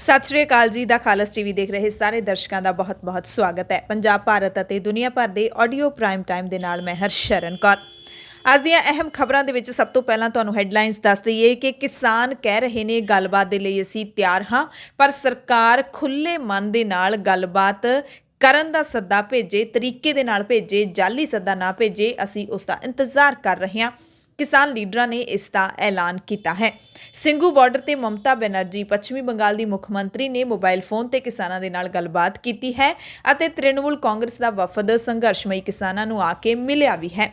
ਸਤਿ ਸ਼੍ਰੀ ਅਕਾਲ ਜੀ ਦਾ ਖਾਲਸ ਟੀਵੀ ਦੇਖ ਰਹੇ ਸਾਰੇ ਦਰਸ਼ਕਾਂ ਦਾ ਬਹੁਤ-ਬਹੁਤ ਸਵਾਗਤ ਹੈ। ਪੰਜਾਬ, ਭਾਰਤ ਅਤੇ ਦੁਨੀਆ ਭਰ ਦੇ ਆਡੀਓ ਪ੍ਰਾਈਮ ਟਾਈਮ ਦੇ ਨਾਲ ਮੈਂ ਹਰਸ਼ਰਨ ਕੌਰ। ਅੱਜ ਦੀਆਂ ਅਹਿਮ ਖਬਰਾਂ ਦੇ ਵਿੱਚ ਸਭ ਤੋਂ ਪਹਿਲਾਂ ਤੁਹਾਨੂੰ ਹੈਡਲਾਈਨਸ ਦੱਸ ਦਈਏ ਕਿ ਕਿਸਾਨ ਕਹਿ ਰਹੇ ਨੇ ਗੱਲਬਾਤ ਦੇ ਲਈ ਅਸੀਂ ਤਿਆਰ ਹਾਂ, ਪਰ ਸਰਕਾਰ ਖੁੱਲੇ ਮਨ ਦੇ ਨਾਲ ਗੱਲਬਾਤ ਕਰਨ ਦਾ ਸੱਦਾ ਭੇਜੇ, ਤਰੀਕੇ ਦੇ ਨਾਲ ਭੇਜੇ, ਜਾਲੀ ਸੱਦਾ ਨਾ ਭੇਜੇ, ਅਸੀਂ ਉਸ ਦਾ ਇੰਤਜ਼ਾਰ ਕਰ ਰਹੇ ਹਾਂ। किसान लीडर ने इसका ऐलान किया है। ਸਿੰਘੂ ਬਾਰਡਰ ਤੇ ਮਮਤਾ ਬੈਨਰਜੀ ਪੱਛਮੀ ਬੰਗਾਲ ਦੀ ਮੁੱਖ ਮੰਤਰੀ ਨੇ ਮੋਬਾਈਲ ਫੋਨ ਤੇ ਕਿਸਾਨਾਂ ਦੇ ਨਾਲ ਗੱਲਬਾਤ ਕੀਤੀ ਹੈ ਅਤੇ ਤ੍ਰਿਣਮੂਲ ਕਾਂਗਰਸ ਦਾ ਵਫਦ ਸੰਘਰਸ਼ਮਈ ਕਿਸਾਨਾਂ ਨੂੰ ਆ ਕੇ ਮਿਲਿਆ ਵੀ ਹੈ।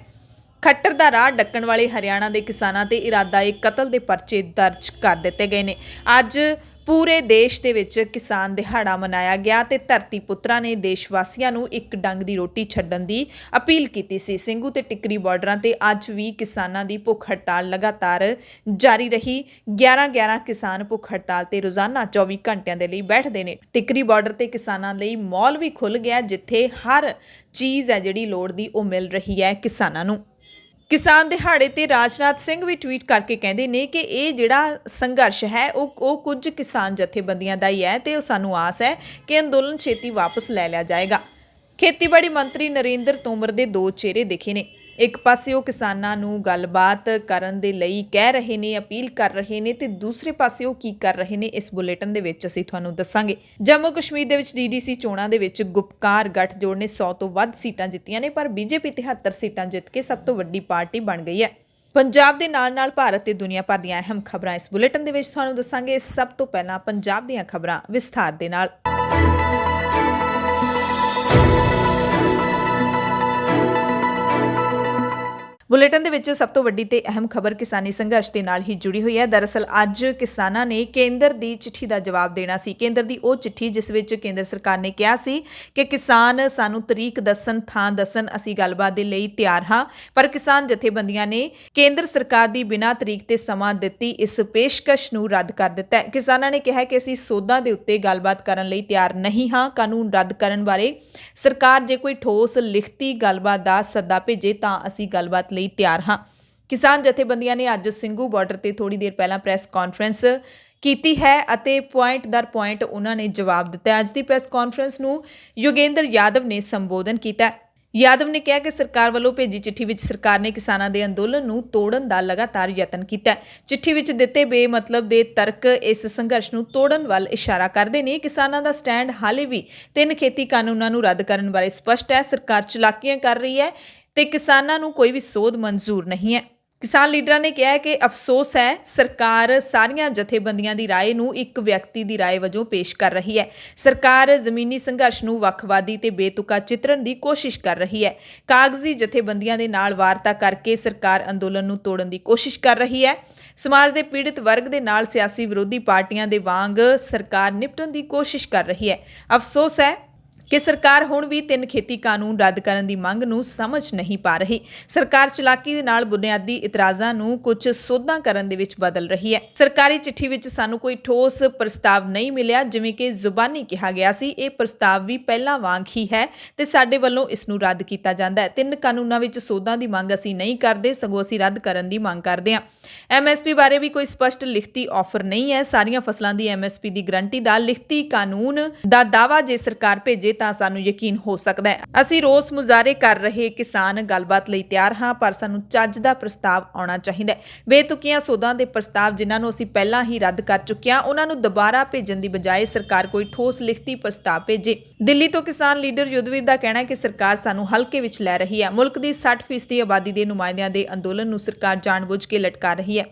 ਖੱਟਰ ਦਾ ਰਾਹ ਡੱਕਣ ਵਾਲੇ ਹਰਿਆਣਾ ਦੇ ਕਿਸਾਨਾਂ ਤੇ ਇਰਾਦਾ ਕਤਲ ਦੇ ਪਰਚੇ ਦਰਜ ਕਰ ਦਿੱਤੇ ਗਏ ਨੇ। ਅੱਜ ਪੂਰੇ ਦੇਸ਼ ਦੇ ਵਿੱਚ ਕਿਸਾਨ ਦਿਹਾੜਾ ਮਨਾਇਆ ਗਿਆ ਤੇ ਧਰਤੀ ਪੁੱਤਰਾਂ ਨੇ ਦੇਸ਼-ਵਾਸੀਆਂ ਨੂੰ ਇੱਕ ਡੰਗ ਦੀ ਰੋਟੀ ਛੱਡਣ ਦੀ ਅਪੀਲ ਕੀਤੀ ਸੀ। ਸਿੰਘੂ ਤੇ ਟਿੱਕਰੀ ਬਾਰਡਰਾਂ ਤੇ ਅੱਜ ਵੀ ਕਿਸਾਨਾਂ ਦੀ ਭੁੱਖ ਹੜਤਾਲ ਲਗਾਤਾਰ ਜਾਰੀ ਰਹੀ। 11 ਕਿਸਾਨ ਭੁੱਖ ਹੜਤਾਲ ਤੇ ਰੋਜ਼ਾਨਾ 24 ਘੰਟਿਆਂ ਦੇ ਲਈ ਬੈਠਦੇ ਨੇ। ਟਿੱਕਰੀ ਬਾਰਡਰ ਤੇ ਕਿਸਾਨਾਂ ਲਈ ਮੌਲ ਵੀ ਖੁੱਲ ਗਿਆ, ਜਿੱਥੇ ਹਰ ਚੀਜ਼ ਹੈ ਜਿਹੜੀ ਲੋੜ ਦੀ ਉਹ ਮਿਲ ਰਹੀ ਹੈ ਕਿਸਾਨਾਂ ਨੂੰ। ਕਿਸਾਨ ਦਿਹਾੜੇ ਤੇ ਰਾਜਨਾਥ ਸਿੰਘ ਵੀ ਟਵੀਟ ਕਰਕੇ ਕਹਿੰਦੇ ਨੇ ਕਿ ਇਹ ਜਿਹੜਾ ਸੰਘਰਸ਼ ਹੈ ਉਹ ਕੁਝ ਕਿਸਾਨ ਜਥੇਬੰਦੀਆਂ ਦਾ ਹੀ ਹੈ ਤੇ ਉਹ ਸਾਨੂੰ ਆਸ ਹੈ ਕਿ ਅੰਦੋਲਨ ਛੇਤੀ ਵਾਪਸ ਲੈ ਲਿਆ ਜਾਏਗਾ। ਖੇਤੀਬਾੜੀ ਮੰਤਰੀ ਨਰਿੰਦਰ ਤੋਮਰ ਦੇ ਦੋ ਚਿਹਰੇ ਦਿਖੇ ਨੇ। ਇੱਕ ਪਾਸੇ ਉਹ ਕਿਸਾਨਾਂ ਨੂੰ ਗੱਲਬਾਤ ਕਰਨ ਦੇ ਲਈ ਕਹਿ ਰਹੇ ਨੇ, ਅਪੀਲ ਕਰ ਰਹੇ ਨੇ, ਤੇ ਦੂਸਰੇ ਪਾਸੇ ਉਹ ਕੀ ਕਰ ਰਹੇ ਨੇ ਇਸ ਬੁਲੇਟਿਨ ਦੇ ਵਿੱਚ ਅਸੀਂ ਤੁਹਾਨੂੰ ਦੱਸਾਂਗੇ। ਜੰਮੂ ਕਸ਼ਮੀਰ ਦੇ ਵਿੱਚ ਡੀਡੀਸੀ ਚੋਣਾਂ ਦੇ ਵਿੱਚ ਗੁਪਕਾਰ ਗੱਠਜੋੜ ਨੇ 100 ਤੋਂ ਵੱਧ ਸੀਟਾਂ ਜਿੱਤੀਆਂ ਨੇ, ਪਰ ਬੀਜੇਪੀ 73 ਸੀਟਾਂ ਜਿੱਤ ਕੇ ਸਭ ਤੋਂ ਵੱਡੀ ਪਾਰਟੀ ਬਣ ਗਈ ਹੈ। ਪੰਜਾਬ ਦੇ ਨਾਲ-ਨਾਲ ਭਾਰਤ ਤੇ ਦੁਨੀਆ ਭਰ ਦੀਆਂ ਅਹਿਮ ਖਬਰਾਂ ਇਸ ਬੁਲੇਟਿਨ ਦੇ ਵਿੱਚ ਤੁਹਾਨੂੰ ਦੱਸਾਂਗੇ। ਸਭ ਤੋਂ ਪਹਿਲਾਂ ਪੰਜਾਬ ਦੀਆਂ ਖਬਰਾਂ ਵਿਸਥਾਰ ਦੇ ਨਾਲ। ਬੁਲੇਟਿਨ ਦੇ ਵਿੱਚ ਸਭ ਤੋਂ ਵੱਡੀ ਤੇ ਅਹਿਮ ਖਬਰ ਕਿਸਾਨੀ ਸੰਘਰਸ਼ ਦੇ ਨਾਲ ਹੀ ਜੁੜੀ ਹੋਈ ਹੈ। ਦਰਅਸਲ ਅੱਜ ਕਿਸਾਨਾਂ ਨੇ ਕੇਂਦਰ ਦੀ ਚਿੱਠੀ ਦਾ ਜਵਾਬ ਦੇਣਾ ਸੀ। ਕੇਂਦਰ ਦੀ ਉਹ ਚਿੱਠੀ ਜਿਸ ਵਿੱਚ ਕੇਂਦਰ ਸਰਕਾਰ ਨੇ ਕਿਹਾ ਸੀ ਕਿ ਕਿਸਾਨ ਸਾਨੂੰ ਤਰੀਕ ਦੱਸਣ, ਥਾਂ ਦੱਸਣ, ਅਸੀਂ ਗੱਲਬਾਤ ਦੇ ਲਈ ਤਿਆਰ ਹਾਂ, ਪਰ ਕਿਸਾਨ ਜਥੇਬੰਦੀਆਂ ਨੇ ਕੇਂਦਰ ਸਰਕਾਰ ਦੀ ਬਿਨਾਂ ਤਰੀਕ ਤੇ ਸਮਾਂ ਦਿੱਤੀ ਇਸ ਪੇਸ਼ਕਸ਼ ਨੂੰ ਰੱਦ ਕਰ ਦਿੱਤਾ ਹੈ। ਕਿਸਾਨਾਂ ਨੇ ਕਿਹਾ ਕਿ ਅਸੀਂ ਸੋਧਾਂ ਦੇ ਉੱਤੇ ਗੱਲਬਾਤ ਕਰਨ ਲਈ ਤਿਆਰ ਨਹੀਂ ਹਾਂ। ਕਾਨੂੰਨ ਰੱਦ ਕਰਨ ਬਾਰੇ ਸਰਕਾਰ ਜੇ ਕੋਈ ਠੋਸ ਲਿਖਤੀ ਗੱਲਬਾਤ ਦਾ ਸੱਦਾ ਭੇਜੇ ਤਾਂ ਅਸੀਂ ਗੱਲਬਾਤ ਲਈ ਤਿਆਰ ਹਾਂ। ਕਿਸਾਨ ਜਥੇਬੰਦੀਆਂ ਨੇ ਅੱਜ ਸਿੰਘੂ ਬਾਰਡਰ ਤੇ ਥੋੜੀ ਦੇਰ ਪਹਿਲਾਂ ਪ੍ਰੈਸ ਕਾਨਫਰੰਸ ਕੀਤੀ ਹੈ ਅਤੇ ਪੁਆਇੰਟ ਦਰ ਪੁਆਇੰਟ ਉਹਨਾਂ ਨੇ ਜਵਾਬ ਦਿੱਤਾ। ਅੱਜ ਦੀ ਪ੍ਰੈਸ ਕਾਨਫਰੰਸ ਨੂੰ ਯੋਗੇਂਦਰ ਯਾਦਵ ਨੇ ਸੰਬੋਧਨ ਕੀਤਾ। ਯਾਦਵ ਨੇ ਕਿਹਾ ਕਿ ਸਰਕਾਰ ਵੱਲੋਂ ਭੇਜੀ ਚਿੱਠੀ ਵਿੱਚ ਸਰਕਾਰ ਨੇ ਕਿਸਾਨਾਂ ਦੇ ਅੰਦੋਲਨ ਨੂੰ ਤੋੜਨ ਦਾ ਲਗਾਤਾਰ ਯਤਨ ਕੀਤਾ। ਚਿੱਠੀ ਵਿੱਚ ਦਿੱਤੇ ਬੇਮਤਲਬ ਦੇ ਤਰਕ ਇਸ ਸੰਘਰਸ਼ ਨੂੰ ਤੋੜਨ ਵੱਲ ਇਸ਼ਾਰਾ ਕਰਦੇ ਨੇ। ਕਿਸਾਨਾਂ ਦਾ ਸਟੈਂਡ ਹਾਲੇ ਵੀ 3 ਖੇਤੀ ਕਾਨੂੰਨਾਂ ਨੂੰ ਰੱਦ ਕਰਨ ਬਾਰੇ ਸਪਸ਼ਟ ਹੈ। ਸਰਕਾਰ ਚਲਾਕੀਆਂ ਕਰ ਰਹੀ ਹੈ ਤੇ ਕਿਸਾਨਾਂ ਨੂੰ ਕੋਈ ਵੀ ਸੋਧ ਮਨਜ਼ੂਰ ਨਹੀਂ ਹੈ। ਕਿਸਾਨ ਲੀਡਰਾਂ ਨੇ ਕਿਹਾ ਕਿ ਅਫਸੋਸ ਹੈ ਸਰਕਾਰ ਸਾਰੀਆਂ ਜਥੇਬੰਦੀਆਂ ਦੀ ਰਾਏ ਨੂੰ ਇੱਕ ਵਿਅਕਤੀ ਦੀ ਰਾਏ ਵਜੋਂ ਪੇਸ਼ ਕਰ ਰਹੀ ਹੈ। ਸਰਕਾਰ ਜ਼ਮੀਨੀ ਸੰਘਰਸ਼ ਨੂੰ ਵੱਖਵਾਦੀ ਤੇ ਬੇਤੁਕਾ ਚਿੱਤਰਨ ਦੀ ਕੋਸ਼ਿਸ਼ ਕਰ ਰਹੀ ਹੈ। ਕਾਗਜ਼ੀ ਜਥੇਬੰਦੀਆਂ ਦੇ ਨਾਲ ਵਾਰਤਾ ਕਰਕੇ ਸਰਕਾਰ ਅੰਦੋਲਨ ਨੂੰ ਤੋੜਨ ਦੀ ਕੋਸ਼ਿਸ਼ ਕਰ ਰਹੀ ਹੈ। ਸਮਾਜ ਦੇ ਪੀੜਿਤ ਵਰਗ ਦੇ ਨਾਲ ਸਿਆਸੀ ਵਿਰੋਧੀ ਪਾਰਟੀਆਂ ਦੇ ਵਾਂਗ ਸਰਕਾਰ ਨਿਪਟਣ ਦੀ ਕੋਸ਼ਿਸ਼ ਕਰ ਰਹੀ ਹੈ। ਅਫਸੋਸ ਹੈ ਕਿ ਸਰਕਾਰ ਹੁਣ ਵੀ 3 ਖੇਤੀ ਕਾਨੂੰਨ ਰੱਦ ਕਰਨ ਦੀ ਮੰਗ ਨੂੰ ਸਮਝ ਨਹੀਂ ਪਾ ਰਹੀ। ਸਰਕਾਰ ਚਲਾਕੀ ਦੇ ਨਾਲ ਬੁਨਿਆਦੀ ਇਤਰਾਜ਼ਾਂ ਨੂੰ ਕੁਝ ਸੋਧਾਂ ਕਰਨ ਦੇ ਵਿੱਚ ਬਦਲ ਰਹੀ ਹੈ। ਸਰਕਾਰੀ ਚਿੱਠੀ ਵਿੱਚ ਸਾਨੂੰ ਕੋਈ ਠੋਸ ਪ੍ਰਸਤਾਵ ਨਹੀਂ ਮਿਲਿਆ, ਜਿਵੇਂ ਕਿ ਜ਼ੁਬਾਨੀ ਕਿਹਾ ਗਿਆ ਸੀ। ਇਹ ਪ੍ਰਸਤਾਵ ਵੀ ਪਹਿਲਾਂ ਵਾਂਗ ਹੀ ਹੈ ਤੇ ਸਾਡੇ ਵੱਲੋਂ ਇਸ ਨੂੰ ਰੱਦ ਕੀਤਾ ਜਾਂਦਾ ਹੈ। 3 ਕਾਨੂੰਨਾਂ ਵਿੱਚ ਸੋਧਾਂ ਦੀ ਮੰਗ ਅਸੀਂ ਨਹੀਂ ਕਰਦੇ, ਸਗੋਂ ਅਸੀਂ ਰੱਦ ਕਰਨ ਦੀ ਮੰਗ ਕਰਦੇ ਹਾਂ। MSP ਬਾਰੇ ਵੀ ਕੋਈ ਸਪਸ਼ਟ ਲਿਖਤੀ ਆਫਰ ਨਹੀਂ ਹੈ। ਸਾਰੀਆਂ ਫਸਲਾਂ ਦੀ MSP ਦੀ ਗਰੰਟੀ ਦਾ ਲਿਖਤੀ ਕਾਨੂੰਨ ਦਾ ਦਾਅਵਾ ਜੇ ਸਰਕਾਰ ਭੇਜੇ ਤਾਂ ਸਾਨੂੰ ਯਕੀਨ ਹੋ ਸਕਦਾ ਹੈ। ਅਸੀਂ ਰੋਸ ਮੁਜ਼ਾਹਰੇ ਕਰ ਰਹੇ ਕਿਸਾਨ ਗੱਲਬਾਤ ਲਈ ਤਿਆਰ ਹਾਂ, ਪਰ ਸਾਨੂੰ ਚੱਜ ਦਾ ਪ੍ਰਸਤਾਵ ਆਉਣਾ ਚਾਹੀਦਾ ਹੈ। ਬੇਤੁਕੀਆਂ ਸੋਧਾਂ ਦੇ ਪ੍ਰਸਤਾਵ ਜਿਨ੍ਹਾਂ ਨੂੰ ਅਸੀਂ ਪਹਿਲਾਂ ਹੀ ਰੱਦ ਕਰ ਚੁੱਕੇ ਹਾਂ, ਉਹਨਾਂ ਨੂੰ ਦੁਬਾਰਾ ਭੇਜਣ ਦੀ ਬਜਾਏ ਸਰਕਾਰ ਕੋਈ ਠੋਸ ਲਿਖਤੀ ਪ੍ਰਸਤਾਵ ਭੇਜੇ। ਦਿੱਲੀ ਤੋਂ ਕਿਸਾਨ ਲੀਡਰ ਯੁੱਧਵੀਰ ਦਾ ਕਹਿਣਾ ਹੈ ਕਿ ਸਰਕਾਰ ਸਾਨੂੰ ਹਲਕੇ ਵਿੱਚ ਲੈ ਰਹੀ ਹੈ। ਮੁਲਕ ਦੀ 60% ਆਬਾਦੀ ਦੇ ਨੁਮਾਇੰਦਿਆਂ ਦੇ ਅੰਦੋਲਨ ਨੂੰ ਸਰਕਾਰ ਜਾਣਬੁੱਝ ਕੇ ਲਟਕਾ ਰਹੀ ਹੈ।